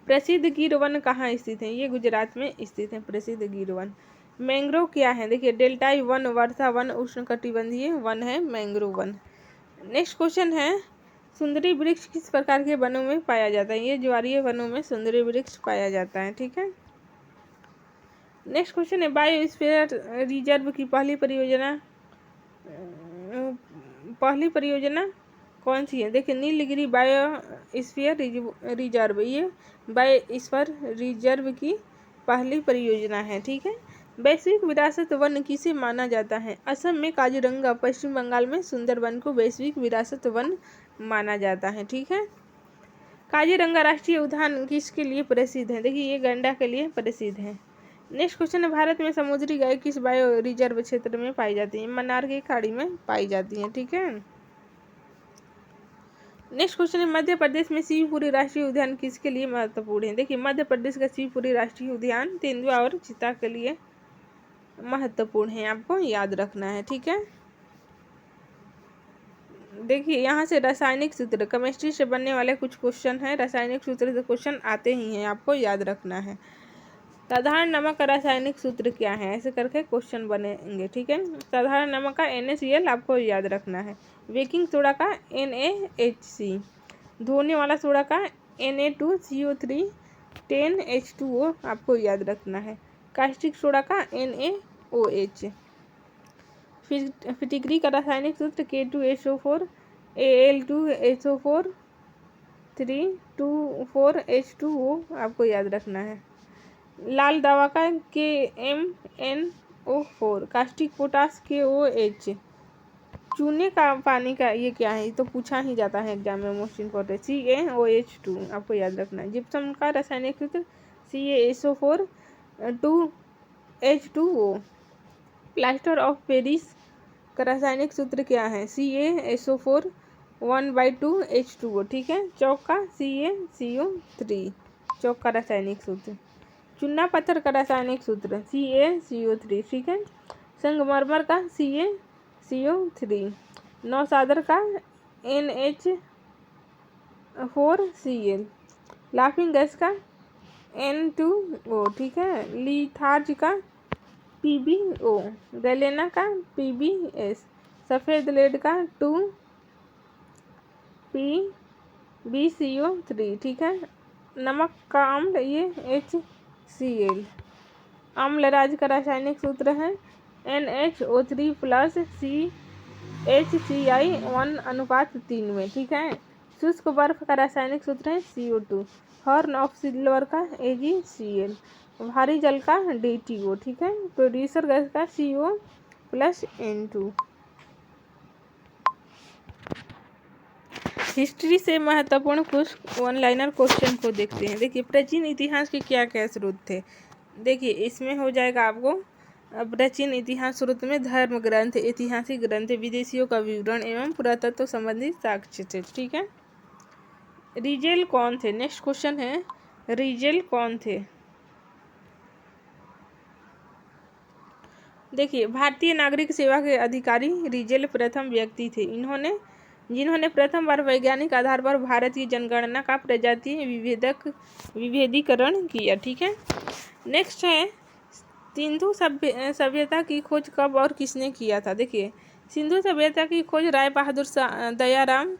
प्रसिद्ध गिर वन कहाँ स्थित है? ये गुजरात में स्थित है प्रसिद्ध गिर वन। मैंग्रोव क्या है? देखिए डेल्टाई वन, वर्षा वन, उष्णकटिबंधीय वन है मैंग्रोव वन। नेक्स्ट क्वेश्चन है, सुंदरी वृक्ष किस प्रकार के वनों में पाया जाता है? ये ज्वारीय वनों में सुंदरी वृक्ष पाया जाता है। ठीक है। नेक्स्ट क्वेश्चन है, बायोस्फीयर रिजर्व की पहली परियोजना कौन सी है? देखिए नीलगिरी बायोस्फीयर रिजर्व, ये बायोस्फीयर रिजर्व की पहली परियोजना है। ठीक है। वैश्विक विरासत वन किसे माना जाता है? असम में काजीरंगा, पश्चिम बंगाल में सुंदरबन को वैश्विक विरासत वन माना जाता है। ठीक है। काजीरंगा राष्ट्रीय उद्यान किसके लिए प्रसिद्ध है? देखिए ये गैंडा के लिए प्रसिद्ध है। नेक्स्ट क्वेश्चन है, भारत में समुद्री गाय किस बायो रिजर्व क्षेत्र में पाई जाती है? मन्नार की खाड़ी में पाई जाती है। ठीक है। नेक्स्ट क्वेश्चन है, मध्य प्रदेश में शिवपुरी राष्ट्रीय उद्यान किसके लिए महत्वपूर्ण है? देखिए मध्य प्रदेश का शिवपुरी राष्ट्रीय उद्यान तेंदुआ और चीता के लिए महत्वपूर्ण है, आपको याद रखना है। ठीक है। देखिए यहाँ से रासायनिक सूत्र, केमिस्ट्री से बनने वाले कुछ क्वेश्चन हैं, रासायनिक सूत्र से क्वेश्चन आते ही हैं, आपको याद रखना है। साधारण नमक का रासायनिक सूत्र क्या है? ऐसे करके क्वेश्चन बनेंगे। ठीक है। साधारण नमक का NaCl आपको याद रखना है। बेकिंग सोडा का NaHC, धोने वाला सोडा का Na2CO3 10H2O आपको याद रखना है। कास्टिक सोडा का NaOH। फिटिकरी का रासायनिक सूत्र K2SO4 Al2SO4 324H2O आपको याद रखना है। लाल दवा का KMNO4, कास्टिक पोटास KOH, चूने का पानी का ये क्या है, ये तो पूछा ही जाता है एग्जाम में, मोस्ट इम्पोर्टेंट। CaOH2 आपको याद रखना है। जिप्सम का रासायनिक सूत्र CaSO4 2H2O। Plaster of Paris का रासायनिक सूत्र क्या है, CaSO4 1/2H2O, ठीक है। चौक का CaCO3 चौक का रासायनिक सूत्र। चूना पत्थर का रासायनिक सूत्र CaCO3, ठीक है। संगमरमर का CaCO3। नौसादर का NH4Cl। लाफिंग गैस का N2O, ठीक है। लिथार्ज का PbO। गैलेना का PbS। सफ़ेद लेड का 2PbCO3, ठीक है। नमक का अम्ल ये HCl। अम्लराज का रासायनिक सूत्र है NHO3 प्लस CHCl 1:3 में, ठीक है। शुष्क बर्फ का रासायनिक सूत्र है CO2। हॉर्न ऑफ सिल्वर का AgCl। भारी जल का DTO, ठीक है। प्रोड्यूसर गैस का CO प्लस N2। हिस्ट्री से महत्वपूर्ण कुछ वन लाइनर क्वेश्चन को देखते हैं। देखिए, प्राचीन इतिहास के क्या क्या स्रोत थे। देखिए, इसमें हो जाएगा आपको प्राचीन इतिहास स्रोत में धर्म ग्रंथ, ऐतिहासिक ग्रंथ, विदेशियों का विवरण एवं पुरातत्व संबंधी साक्ष्य थे, ठीक है। रीजेल कौन थे, नेक्स्ट क्वेश्चन है, रीजेल कौन थे। देखिए, भारतीय नागरिक सेवा के अधिकारी रीजेल प्रथम व्यक्ति थे। जिन्होंने प्रथम बार वैज्ञानिक आधार पर भारत की जनगणना का प्रजातीय विभेदीकरण किया, ठीक है। नेक्स्ट है, सिंधु सभ्यता की खोज कब और किसने किया था। देखिए, सिंधु सभ्यता की खोज राय बहादुर दयाराम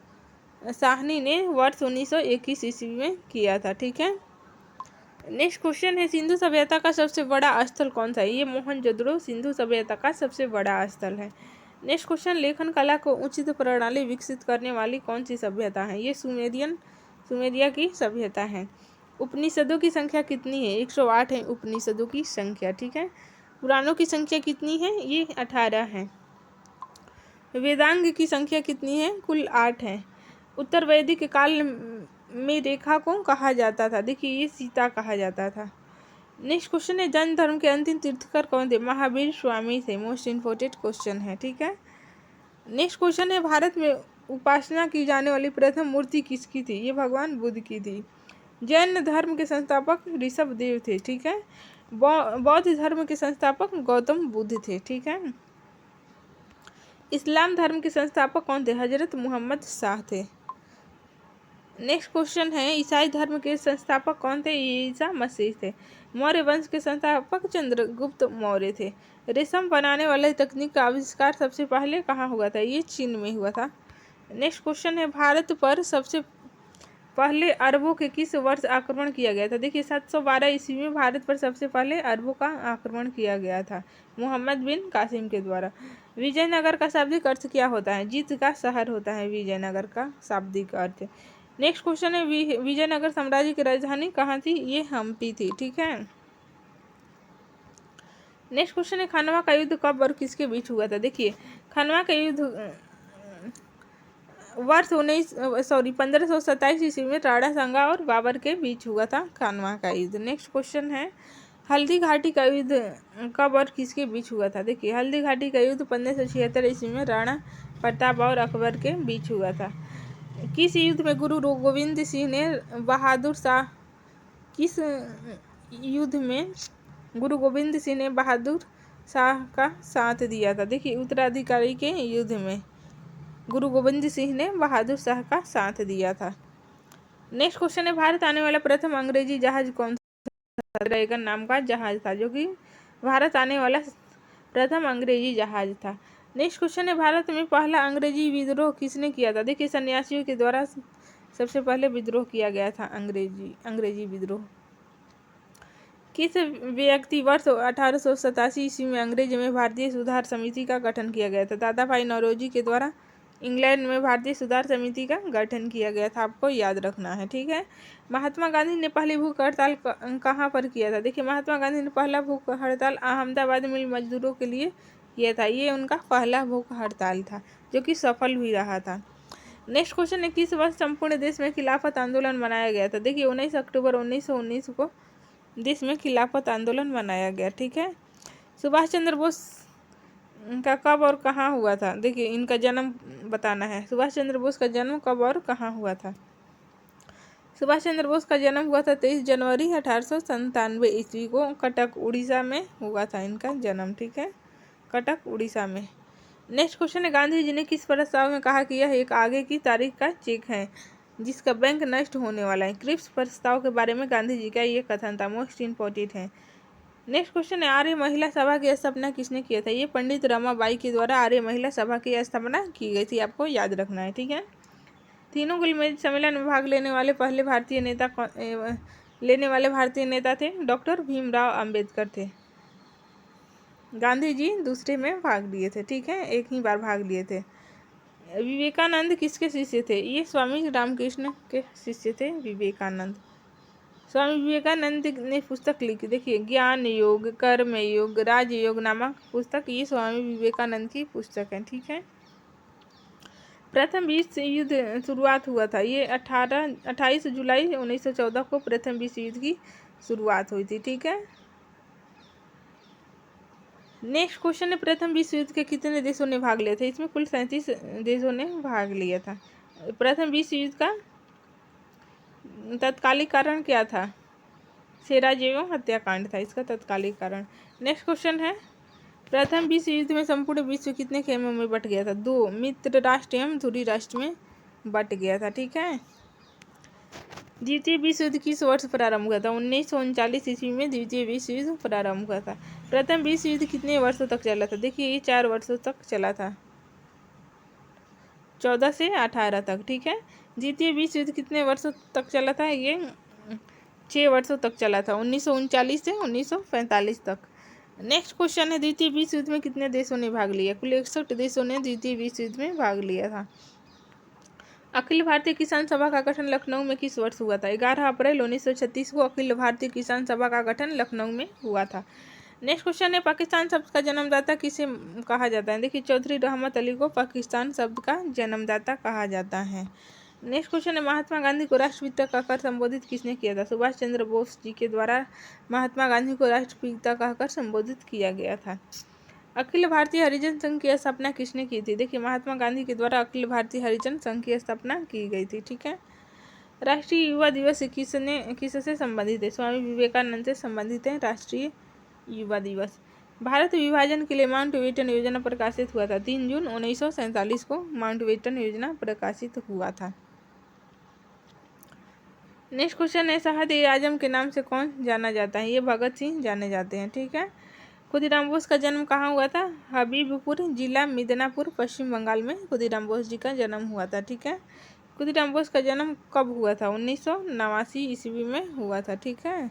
साहनी ने वर्ष 1921 ईस्वी में किया था, ठीक है। नेक्स्ट क्वेश्चन है, सिंधु सभ्यता का सबसे बड़ा स्थल कौन सा है। ये मोहनजोदड़ो सिंधु सभ्यता का सबसे बड़ा स्थल है। नेक्स्ट क्वेश्चन, लेखन कला को उचित प्रणाली विकसित करने वाली कौन सी सभ्यता है। ये सुमेरिया की सभ्यता है। उपनिषदों की संख्या कितनी है, 108 है उपनिषदों की संख्या, ठीक है। पुराणों की संख्या कितनी है, ये 18 है। वेदांग की संख्या कितनी है, कुल 8 है। उत्तर वैदिक काल में रेखा को कहा जाता था। देखिए, ये सीता कहा जाता था। नेक्स्ट क्वेश्चन है, जैन धर्म के अंतिम तीर्थकर कौन थे। महावीर स्वामी थे। मोस्ट इम्पोर्टेंट क्वेश्चन है, ठीक है। नेक्स्ट क्वेश्चन है, भारत में उपासना की जाने वाली प्रथम मूर्ति किसकी थी। ये भगवान बुद्ध की थी। जैन धर्म के संस्थापक ऋषभ देव थे, ठीक है। बौद्ध धर्म के संस्थापक गौतम बुद्ध थे, ठीक है। इस्लाम धर्म के संस्थापक कौन थे, हजरत मोहम्मद शाह थे। नेक्स्ट क्वेश्चन है, ईसाई धर्म के संस्थापक कौन थे, ईसा मसीह थे। मौर्य वंश के संस्थापक चंद्रगुप्त मौर्य थे। रेशम बनाने वाले तकनीक का आविष्कार सबसे पहले कहाँ हुआ था, ये चीन में हुआ था। नेक्स्ट क्वेश्चन है, भारत पर सबसे पहले अरबों के किस वर्ष आक्रमण किया गया था। देखिए, 712 ईस्वी में भारत पर सबसे पहले अरबों का आक्रमण किया गया था, मोहम्मद बिन कासिम के द्वारा। विजयनगर का शाब्दिक अर्थ क्या होता है, जीत का शहर होता है विजयनगर का शाब्दिक अर्थ। नेक्स्ट क्वेश्चन है, विजयनगर साम्राज्य की राजधानी कहाँ थी, ये हम्पी थी, ठीक है। नेक्स्ट क्वेश्चन है, खानवा का युद्ध कब और किसके बीच हुआ था। देखिए, खानवा का युद्ध वर्ष 1527 ईस्वी में राणा सांगा और बाबर के बीच हुआ था खानवा का युद्ध। नेक्स्ट क्वेश्चन है, हल्दी घाटी का युद्ध कब और किसके बीच हुआ था। देखिए, हल्दी घाटी का युद्ध 1576 ईस्वी में राणा प्रताप और अकबर के बीच हुआ था। किस युद्ध में गुरु गोविंद सिंह ने बहादुर शाह किस युद्ध में गुरु गोविंद सिंह ने बहादुर शाह का साथ दिया था। देखिए, उत्तराधिकारी के युद्ध में गुरु गोविंद सिंह ने बहादुर शाह का साथ दिया था। नेक्स्ट क्वेश्चन है, भारत आने वाला प्रथम अंग्रेजी जहाज कौन सा। ड्रैगन नाम का जहाज था, जो कि भारत आने वाला प्रथम अंग्रेजी जहाज था। नेक्स्ट क्वेश्चन है, भारत में पहला अंग्रेजी विद्रोह किसने किया था। देखिए, सन्यासियों के द्वारा सबसे पहले विद्रोह किया गया था, अंग्रेजी विद्रोह। किस व्यक्ति वर्ष 1887 ईस्वी में अंग्रेजी में भारतीय सुधार समिति का गठन किया गया था। दादा भाई नौरोजी के द्वारा इंग्लैंड में भारतीय सुधार समिति का गठन किया गया था, आपको याद रखना है, ठीक है। महात्मा गांधी ने पहली भूख हड़ताल कहाँ पर किया था। देखिए, महात्मा गांधी ने पहला भूख हड़ताल अहमदाबाद मिल मजदूरों के लिए ये था, ये उनका पहला भूख हड़ताल था जो कि सफल भी रहा था। नेक्स्ट क्वेश्चन है, किस वर्ष संपूर्ण देश में खिलाफत आंदोलन मनाया गया था? देखिए 19 अक्टूबर 1919 को देश में खिलाफत आंदोलन मनाया गया। ठीक है। सुभाष चंद्र बोस का कब और कहाँ हुआ था? देखिए इनका जन्म बताना है। सुभाष चंद्र बोस का जन्म कब और कहाँ हुआ था? सुभाष चंद्र बोस का जन्म हुआ था 23 जनवरी 1897 ईस्वी को कटक उड़ीसा में हुआ था इनका जन्म। ठीक है, कटक उड़ीसा में। नेक्स्ट क्वेश्चन है, गांधी जी ने किस प्रस्ताव में कहा कि यह एक आगे की तारीख का चेक है जिसका बैंक नष्ट होने वाला है? क्रिप्स प्रस्ताव के बारे में गांधी जी का ये कथन था, मोस्ट इम्पोर्टेंट है। नेक्स्ट क्वेश्चन है, आर्य महिला सभा की स्थापना किसने किया था? ये पंडित रमाबाई के द्वारा आर्य महिला सभा की स्थापना की गई थी, आपको याद रखना है। ठीक है। तीनों गुलमेज सम्मेलन में भाग लेने वाले भारतीय नेता थे डॉक्टर भीमराव अंबेडकर थे। गांधी जी दूसरे में भाग लिए थे। ठीक है, एक ही बार भाग लिए थे। विवेकानंद किसके शिष्य थे? ये स्वामी रामकृष्ण के शिष्य थे विवेकानंद। स्वामी विवेकानंद ने पुस्तक लिखी, देखिए ज्ञान योग, कर्म योग, राजयोग नामक पुस्तक, ये स्वामी विवेकानंद की पुस्तक है। ठीक है। प्रथम विश्व युद्ध शुरुआत हुआ था, ये 28 जुलाई 1914 को प्रथम विश्व युद्ध की शुरुआत हुई थी। ठीक है। नेक्स्ट क्वेश्चन है, प्रथम विश्व युद्ध के कितने देशों ने भाग लिया था? इसमें कुल 37 देशों ने भाग लिया था। प्रथम विश्व युद्ध का तत्कालिक कारण क्या था? सेराजेवो हत्याकांड था इसका तत्कालिक कारण। नेक्स्ट क्वेश्चन है, प्रथम विश्व युद्ध में संपूर्ण विश्व कितने खेमों में बट गया था? 2 मित्र राष्ट्र एवं धुरी राष्ट्र में बट गया था। ठीक है। द्वितीय विश्व युद्ध किस वर्ष प्रारंभ हुआ था? 1939 ईस्वी में द्वितीय विश्व युद्ध प्रारंभ हुआ था। प्रथम विश्व युद्ध कितने वर्षों तक चला था? देखिए ये 4 वर्षों तक चला था, 14 से 18 तक। ठीक है। द्वितीय विश्व युद्ध कितने वर्षों तक चला था? ये 6 वर्षों तक चला था, 1939 से 1945 तक। नेक्स्ट क्वेश्चन है, द्वितीय विश्व युद्ध में कितने देशों ने भाग लिया? कुल 61 देशों ने द्वितीय विश्व युद्ध में भाग लिया था। अखिल भारतीय किसान सभा का गठन लखनऊ में किस वर्ष हुआ था? 11 अप्रैल 1936 को अखिल भारतीय किसान सभा का गठन लखनऊ में हुआ था। नेक्स्ट क्वेश्चन है, पाकिस्तान शब्द का जन्मदाता किसे कहा जाता है? देखिए चौधरी रहमत अली को पाकिस्तान शब्द का जन्मदाता कहा जाता है। नेक्स्ट क्वेश्चन है, महात्मा गांधी को राष्ट्रपिता कहकर संबोधित किसने किया था? सुभाष चंद्र बोस जी के द्वारा महात्मा गांधी को राष्ट्रपिता कहकर संबोधित किया गया था। अखिल भारतीय हरिजन संघ की स्थापना किसने की थी? देखिए महात्मा गांधी के द्वारा अखिल भारतीय हरिजन संघ की स्थापना की गई थी। ठीक है। राष्ट्रीय युवा दिवस किससे संबंधित है? स्वामी विवेकानंद से संबंधित है राष्ट्रीय युवा दिवस। भारत विभाजन के लिए माउंटबेटन योजना प्रकाशित हुआ था, 3 जून 1947 को माउंटबेटन योजना प्रकाशित हुआ था। नेक्स्ट क्वेश्चन है, शहीद-ए-आजम के नाम से कौन जाना जाता है? ये भगत सिंह जाने जाते हैं। ठीक है। खुदीराम बोस का जन्म कहाँ हुआ था? हबीबपुर जिला मिदनापुर पश्चिम बंगाल में खुदीराम बोस जी का जन्म हुआ था। ठीक है। खुदीराम बोस का जन्म कब हुआ था? 1989 ईस्वी में हुआ था। ठीक है।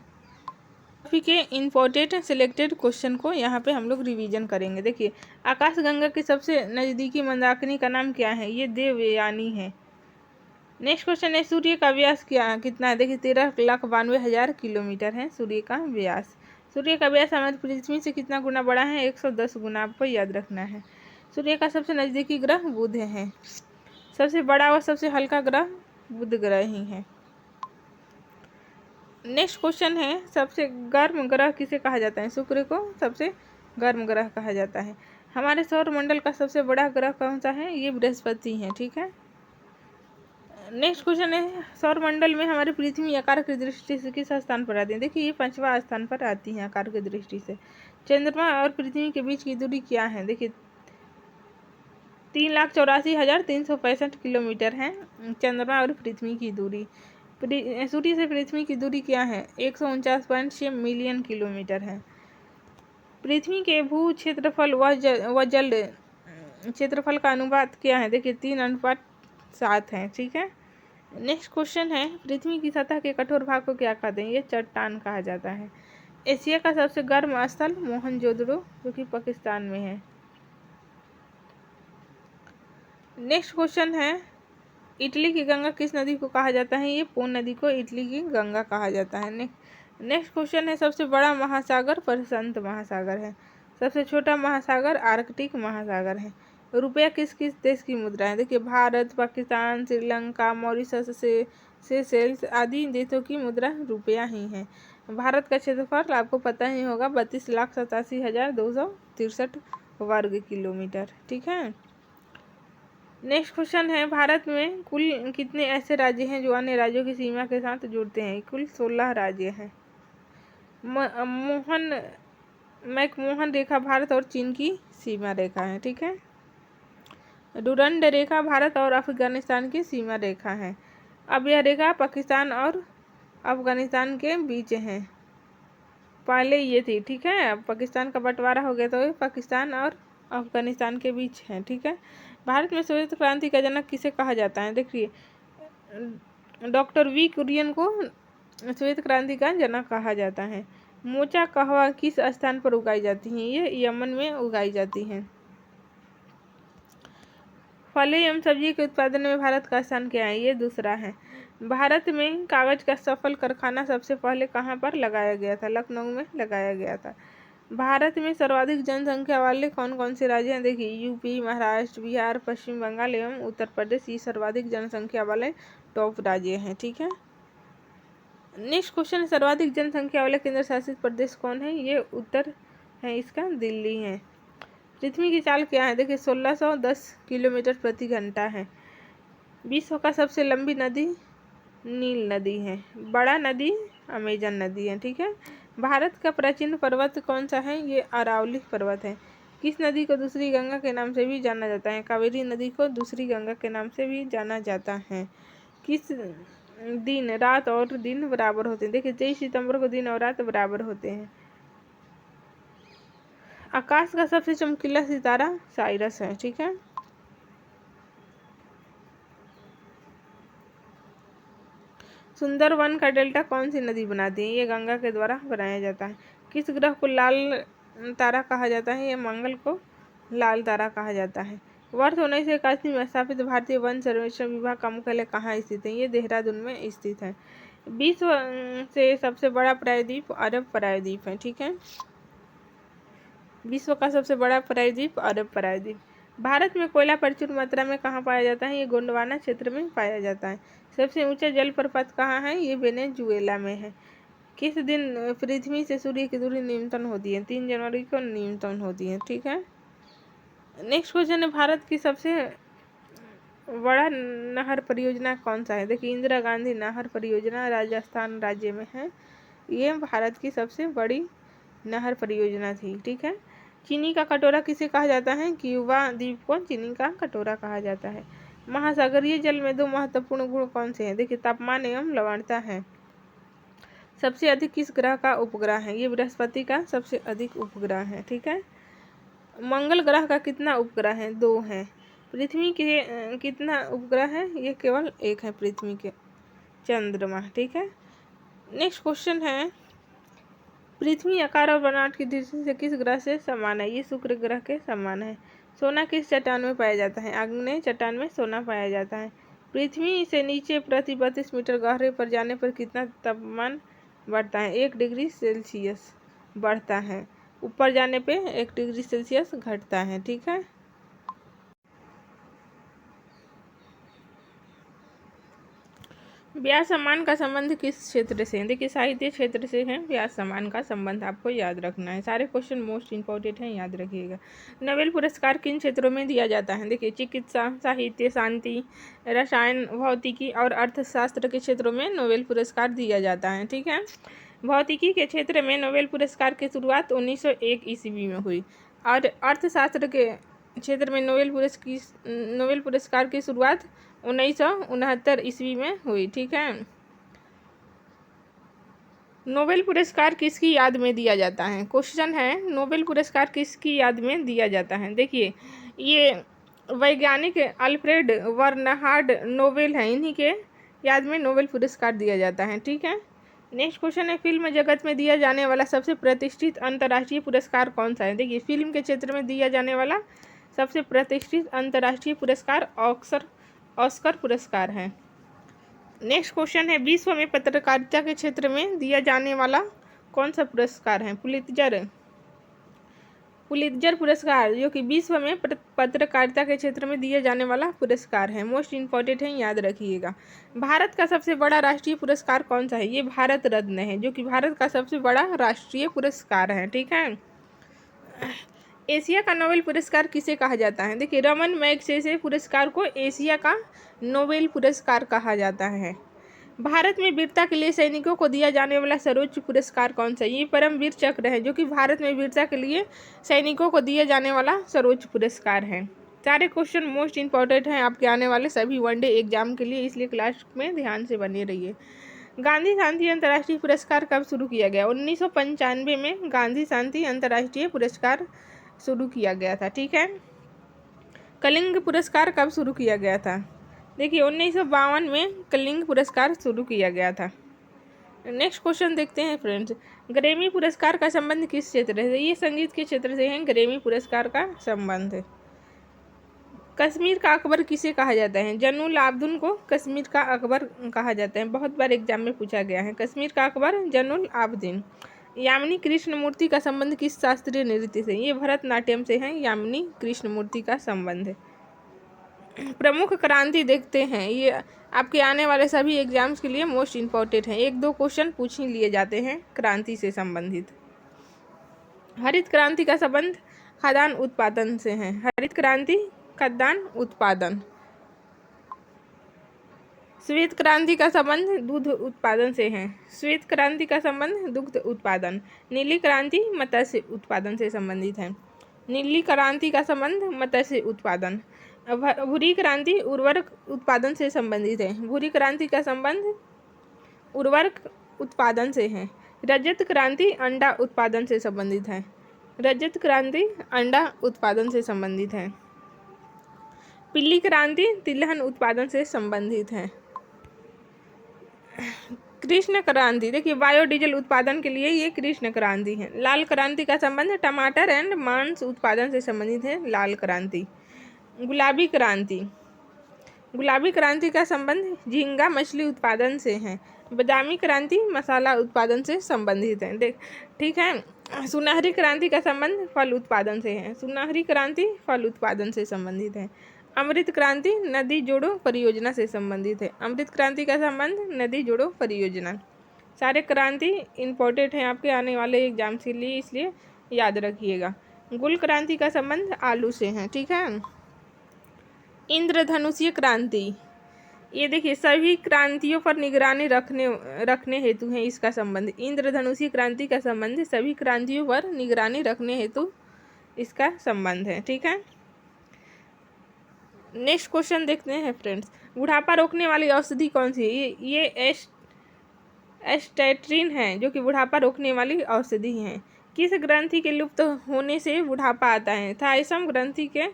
काफी के इम्पोर्टेंट सिलेक्टेड क्वेश्चन को यहाँ पे हम लोग रिवीजन करेंगे। देखिए आकाशगंगा के सबसे नज़दीकी मंदाकिनी का नाम क्या है? ये देवयानी है। नेक्स्ट क्वेश्चन है, सूर्य का व्यास कितना है? देखिए 13,92,000 किलोमीटर है सूर्य का व्यास। सूर्य का व्यास हमारी पृथ्वी से कितना गुना बड़ा है? 110 गुना, आपको याद रखना है। सूर्य का सबसे नज़दीकी ग्रह बुध है। सबसे बड़ा और सबसे हल्का ग्रह बुध ग्रह ही है। नेक्स्ट क्वेश्चन है, सबसे गर्म ग्रह किसे कहा जाता है? शुक्र को सबसे गर्म ग्रह कहा जाता है। हमारे सौर मंडल का सबसे बड़ा ग्रह कौन सा है? ये बृहस्पति है। ठीक है। नेक्स्ट क्वेश्चन है, सौर मंडल में हमारी पृथ्वी आकार की दृष्टि से किस स्थान पर आती है? देखिए ये 5वां स्थान पर आती है आकार की दृष्टि से। चंद्रमा और पृथ्वी के बीच की दूरी क्या है? देखिए 3,84,365 किलोमीटर है चंद्रमा और पृथ्वी की दूरी। सूर्य से पृथ्वी की दूरी क्या है? 149.6 मिलियन किलोमीटर है। पृथ्वी के भू क्षेत्रफल व जल क्षेत्रफल का अनुपात क्या है? देखिए 3:7 है। ठीक है। नेक्स्ट क्वेश्चन है, पृथ्वी की सतह के कठोर भाग को क्या कहते हैं? ये चट्टान कहा जाता है। एशिया का सबसे गर्म स्थल मोहनजोदड़ो जो कि पाकिस्तान में है। नेक्स्ट क्वेश्चन है, इटली की गंगा किस नदी को कहा जाता है? ये पोन नदी को इटली की गंगा कहा जाता है। नेक्स्ट क्वेश्चन है, सबसे बड़ा महासागर प्रशांत महासागर है। सबसे छोटा महासागर आर्कटिक महासागर है। रुपया किस किस देश की मुद्रा है? देखिए, भारत, पाकिस्तान, श्रीलंका, मॉरिशस, सेशेल्स आदि देशों की मुद्रा रुपया ही है। भारत का क्षेत्रफल आपको पता ही होगा, 32,87,263 वर्ग किलोमीटर। ठीक है। नेक्स्ट क्वेश्चन है, भारत में कुल कितने ऐसे राज्य हैं जो अन्य राज्यों की सीमा के साथ जुड़ते हैं? कुल 16 राज्य हैं। मैकमोहन रेखा भारत और चीन की सीमा रेखा है। ठीक है। डुरंड रेखा भारत और अफगानिस्तान की सीमा रेखा है। अब यह रेखा पाकिस्तान और अफगानिस्तान के बीच है। पहले ये थी। ठीक है। अब पाकिस्तान का बंटवारा हो गया तो ये पाकिस्तान और अफगानिस्तान के बीच है। ठीक है। भारत में श्वेत क्रांति का जनक किसे कहा जाता है? देखिए, डॉक्टर वी कुरियन को श्वेत क्रांति का जनक कहा जाता है। मोचा कहवा किस स्थान पर उगाई जाती हैं? ये यमन में उगाई जाती हैं। फल एवं सब्जी के उत्पादन में भारत का स्थान क्या है? ये दूसरा है। भारत में कागज का सफल कारखाना सबसे पहले कहाँ पर लगाया गया था? लखनऊ में लगाया गया था। भारत में सर्वाधिक जनसंख्या वाले कौन कौन से राज्य हैं? देखिए, यूपी, महाराष्ट्र, बिहार, पश्चिम बंगाल एवं उत्तर प्रदेश, ये सर्वाधिक जनसंख्या वाले टॉप राज्य हैं। ठीक है। नेक्स्ट क्वेश्चन, सर्वाधिक जनसंख्या वाले केंद्र शासित प्रदेश कौन है? ये उत्तर है इसका दिल्ली है। पृथ्वी की चाल क्या है? देखिए, 1610 किलोमीटर प्रति घंटा है। विश्व का सबसे लंबी नदी नील नदी है। बड़ा नदी अमेजन नदी है। ठीक है। भारत का प्राचीन पर्वत कौन सा है? ये अरावली पर्वत है। किस नदी को दूसरी गंगा के नाम से भी जाना जाता है? कावेरी नदी को दूसरी गंगा के नाम से भी जाना जाता है। किस दिन रात और दिन बराबर होते हैं? देखिए, 23 सितंबर को दिन और रात बराबर होते हैं। आकाश का सबसे चमकीला सितारा साइरस है। ठीक है। सुंदरवन का डेल्टा कौन सी नदी बनाती है? ये गंगा के द्वारा बनाया जाता है। किस ग्रह को लाल तारा कहा जाता है? ये मंगल को लाल तारा कहा जाता है। वर्ष 1981 में स्थापित भारतीय वन सर्वेक्षण विभाग का मुख्यालय कहाँ स्थित है? ये देहरादून में स्थित है। विश्व से सबसे बड़ा प्रायद्वीप अरब प्रायद्वीप है। ठीक है। विश्व का सबसे बड़ा प्रायद्वीप अरब प्रायद्वीप। भारत में कोयला प्रचुर मात्रा में कहाँ पाया जाता है? ये गोंडवाना क्षेत्र में पाया जाता है। सबसे ऊंचा जलप्रपात कहाँ है? ये वेनेजुएला में है। किस दिन पृथ्वी से सूर्य की दूरी न्यूनतम होती है? 3 जनवरी को न्यूनतम होती है। ठीक है। नेक्स्ट क्वेश्चन है, भारत की सबसे बड़ा नहर परियोजना कौन सा है? देखिए, इंदिरा गांधी नहर परियोजना राजस्थान राज्य में है। ये भारत की सबसे बड़ी नहर परियोजना थी। ठीक है। चीनी का कटोरा किसे कहा जाता है? क्यूबा द्वीप को चीनी का कटोरा कहा जाता है। महासागरीय जल में 2 महत्वपूर्ण गुण कौन से हैं? देखिए, तापमान एवं लवणता है। सबसे अधिक किस ग्रह का उपग्रह है? ये बृहस्पति का सबसे अधिक उपग्रह है। ठीक है। मंगल ग्रह का कितना उपग्रह है? 2 है। पृथ्वी के कितना उपग्रह है? ये केवल 1 है, पृथ्वी के चंद्रमा। ठीक है। नेक्स्ट क्वेश्चन है, पृथ्वी आकार और बनावट की दृष्टि से किस ग्रह से समान है? ये शुक्र ग्रह के समान है। सोना किस चट्टान में पाया जाता है? आग्नेय चट्टान में सोना पाया जाता है। पृथ्वी से नीचे प्रति 32 मीटर गहरे पर जाने पर कितना तापमान बढ़ता है? 1 डिग्री सेल्सियस बढ़ता है। ऊपर जाने पे 1 डिग्री सेल्सियस घटता है। ठीक है। ब्याज सम्मान का संबंध किस क्षेत्र से है? देखिए, साहित्य क्षेत्र से है ब्याज सम्मान का संबंध, आपको याद रखना है। सारे क्वेश्चन मोस्ट इंपॉर्टेंट हैं, याद रखिएगा। नोबेल पुरस्कार किन क्षेत्रों में दिया जाता है? देखिए, चिकित्सा, साहित्य, शांति, रसायन, भौतिकी और अर्थशास्त्र के क्षेत्रों में नोबेल पुरस्कार दिया जाता है। ठीक है। भौतिकी के क्षेत्र में नोबेल पुरस्कार की शुरुआत 1901 ईस्वी में हुई और अर्थशास्त्र के क्षेत्र में नोबेल पुरस्कार की शुरुआत 1969 ईस्वी में हुई। ठीक है। नोबेल पुरस्कार किसकी याद में दिया जाता है? क्वेश्चन है, नोबेल पुरस्कार किसकी याद में दिया जाता है? देखिए, ये वैज्ञानिक अल्फ्रेड बर्नहार्ड नोबेल हैं, इन्हीं के याद में नोबेल पुरस्कार दिया जाता है। ठीक है। नेक्स्ट क्वेश्चन है, फिल्म जगत में दिया जाने वाला सबसे प्रतिष्ठित अंतर्राष्ट्रीय पुरस्कार कौन सा है? देखिए, फिल्म के क्षेत्र में दिया जाने वाला सबसे प्रतिष्ठित अंतर्राष्ट्रीय पुरस्कार ऑस्कर पुरस्कार है। नेक्स्ट क्वेश्चन है, विश्व में पत्रकारिता के क्षेत्र में दिया जाने वाला कौन सा पुरस्कार है? पुलित्जर, पुलित्जर पुरस्कार जो कि विश्व में पत्रकारिता के क्षेत्र में दिए जाने वाला पुरस्कार है, मोस्ट इम्पॉर्टेंट है, याद रखिएगा। भारत का सबसे बड़ा राष्ट्रीय पुरस्कार कौन सा है? ये भारत रत्न है, जो कि भारत का सबसे बड़ा राष्ट्रीय पुरस्कार है। ठीक है। एशिया का नोबेल पुरस्कार किसे कहा जाता है? देखिए, रमन मैगसेसे पुरस्कार को एशिया का नोबेल पुरस्कार कहा जाता है। भारत में वीरता के लिए सैनिकों को दिया जाने वाला सर्वोच्च पुरस्कार कौन सा? ये परमवीर चक्र है, जो कि भारत में वीरता के लिए सैनिकों को दिया जाने वाला सर्वोच्च पुरस्कार है। सारे क्वेश्चन मोस्ट इंपॉर्टेंट हैं आपके आने वाले सभी वनडे एग्जाम के लिए, इसलिए क्लास में ध्यान से बने रहिए। गांधी शांति अंतर्राष्ट्रीय पुरस्कार कब शुरू किया गया? 1995 में गांधी शांति अंतर्राष्ट्रीय पुरस्कार शुरू किया गया था। ठीक है। कलिंग पुरस्कार कब शुरू किया गया था? देखिए, 1952 में कलिंग पुरस्कार शुरू किया गया था। नेक्स्ट क्वेश्चन देखते हैं फ्रेंड्स, ग्रैमी पुरस्कार का संबंध किस क्षेत्र से? ये संगीत के क्षेत्र से है ग्रैमी पुरस्कार का संबंध है। कश्मीर का अकबर किसे कहा जाता है? जैनुल आबदीन को कश्मीर का अकबर कहा जाता है, बहुत बार एग्जाम में पूछा गया है। कश्मीर का अकबर जैनुल आबदीन। यामिनी कृष्णमूर्ति का संबंध किस शास्त्रीय नृत्य से? ये भरतनाट्यम से है यामिनी कृष्णमूर्ति का संबंध है। प्रमुख क्रांति देखते हैं, ये आपके आने वाले सभी एग्जाम्स के लिए मोस्ट इम्पॉर्टेंट है, एक दो क्वेश्चन पूछ ही लिए जाते हैं क्रांति से संबंधित। हरित क्रांति का संबंध खाद्यान्न उत्पादन से है। हरित क्रांति खाद्यान्न उत्पादन। श्वेत क्रांति का संबंध दूध उत्पादन से है। श्वेत क्रांति का संबंध दुग्ध उत्पादन। नीली क्रांति मत्स्य उत्पादन से संबंधित है। नीली क्रांति का संबंध मत्स्य उत्पादन। भूरी क्रांति उर्वरक उत्पादन से संबंधित है। भूरी क्रांति का संबंध उर्वरक उत्पादन से है। रजत क्रांति अंडा उत्पादन से संबंधित है। रजत क्रांति अंडा उत्पादन से संबंधित है। पीली क्रांति तिलहन उत्पादन से संबंधित है। कृष्ण क्रांति, देखिए बायोडीजल उत्पादन के लिए ये कृष्ण क्रांति है। लाल क्रांति का संबंध टमाटर एंड मांस उत्पादन से संबंधित है। लाल क्रांति। गुलाबी क्रांति, गुलाबी क्रांति का संबंध झींगा मछली उत्पादन से है। बादामी क्रांति मसाला उत्पादन से संबंधित है। ठीक है। सुनहरी क्रांति का संबंध फल उत्पादन से है। सुनहरी क्रांति फल उत्पादन से संबंधित है। अमृत क्रांति नदी जोड़ो परियोजना से संबंधित है। अमृत क्रांति का संबंध नदी जोड़ो परियोजना। सारे क्रांति इंपॉर्टेंट हैं आपके आने वाले एग्जाम के लिए, इसलिए याद रखिएगा। गुल क्रांति का संबंध आलू से है। ठीक है। इंद्रधनुषीय क्रांति, ये देखिए सभी क्रांतियों पर निगरानी रखने हेतु है इसका संबंध। इंद्रधनुषीय क्रांति का संबंध सभी क्रांतियों पर निगरानी रखने हेतु इसका संबंध है। ठीक है। नेक्स्ट क्वेश्चन देखते हैं फ्रेंड्स, बुढ़ापा रोकने वाली औषधि कौन सी है? ये एस्टेट्रिन है, जो कि बुढ़ापा रोकने वाली औषधि है। किस ग्रंथि के लुप्त होने से बुढ़ापा आता है? थाइसम ग्रंथि के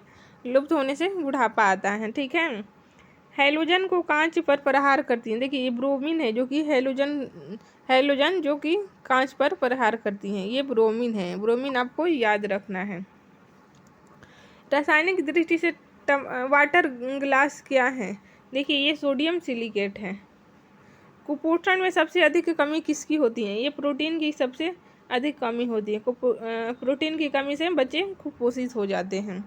लुप्त होने से बुढ़ापा आता है। ठीक है। हैलोजन को कांच पर प्रहार करती है। देखिए, ये ब्रोमीन है, जो कि हैलोजन जो कि कांच पर प्रहार करती हैं, ये ब्रोमीन है। ब्रोमीन आपको याद रखना है। रासायनिक दृष्टि से वाटर ग्लास क्या है? देखिए, ये सोडियम सिलिकेट है। कुपोषण में सबसे अधिक कमी किसकी होती है? ये प्रोटीन की सबसे अधिक कमी होती है। प्रोटीन की कमी से बच्चे कुपोषित हो जाते हैं।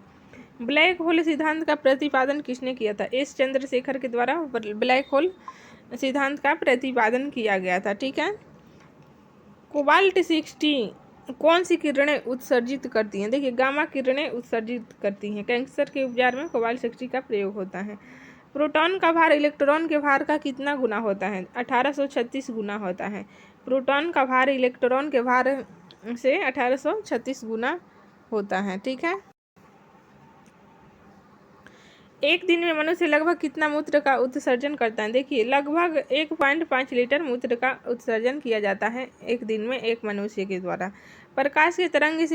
ब्लैक होल सिद्धांत का प्रतिपादन किसने किया था? एस चंद्रशेखर के द्वारा ब्लैक होल सिद्धांत का प्रतिपादन किया गया था। ठीक है। कोबाल्ट 60 कौन सी किरणें उत्सर्जित करती हैं? देखिए, गामा किरणें उत्सर्जित करती हैं। कैंसर के उपचार में कोबाल्ट 60 का प्रयोग होता है। प्रोटॉन का भार इलेक्ट्रॉन के भार का कितना गुना होता है? 1836 गुना होता है। प्रोटॉन का भार इलेक्ट्रॉन के भार से 1836 गुना होता है। ठीक है। एक दिन में मनुष्य लगभग कितना मूत्र का उत्सर्जन करता है? देखिए, लगभग 1.5 लीटर मूत्र का उत्सर्जन किया जाता है एक दिन में एक मनुष्य के द्वारा। प्रकाश की तरंग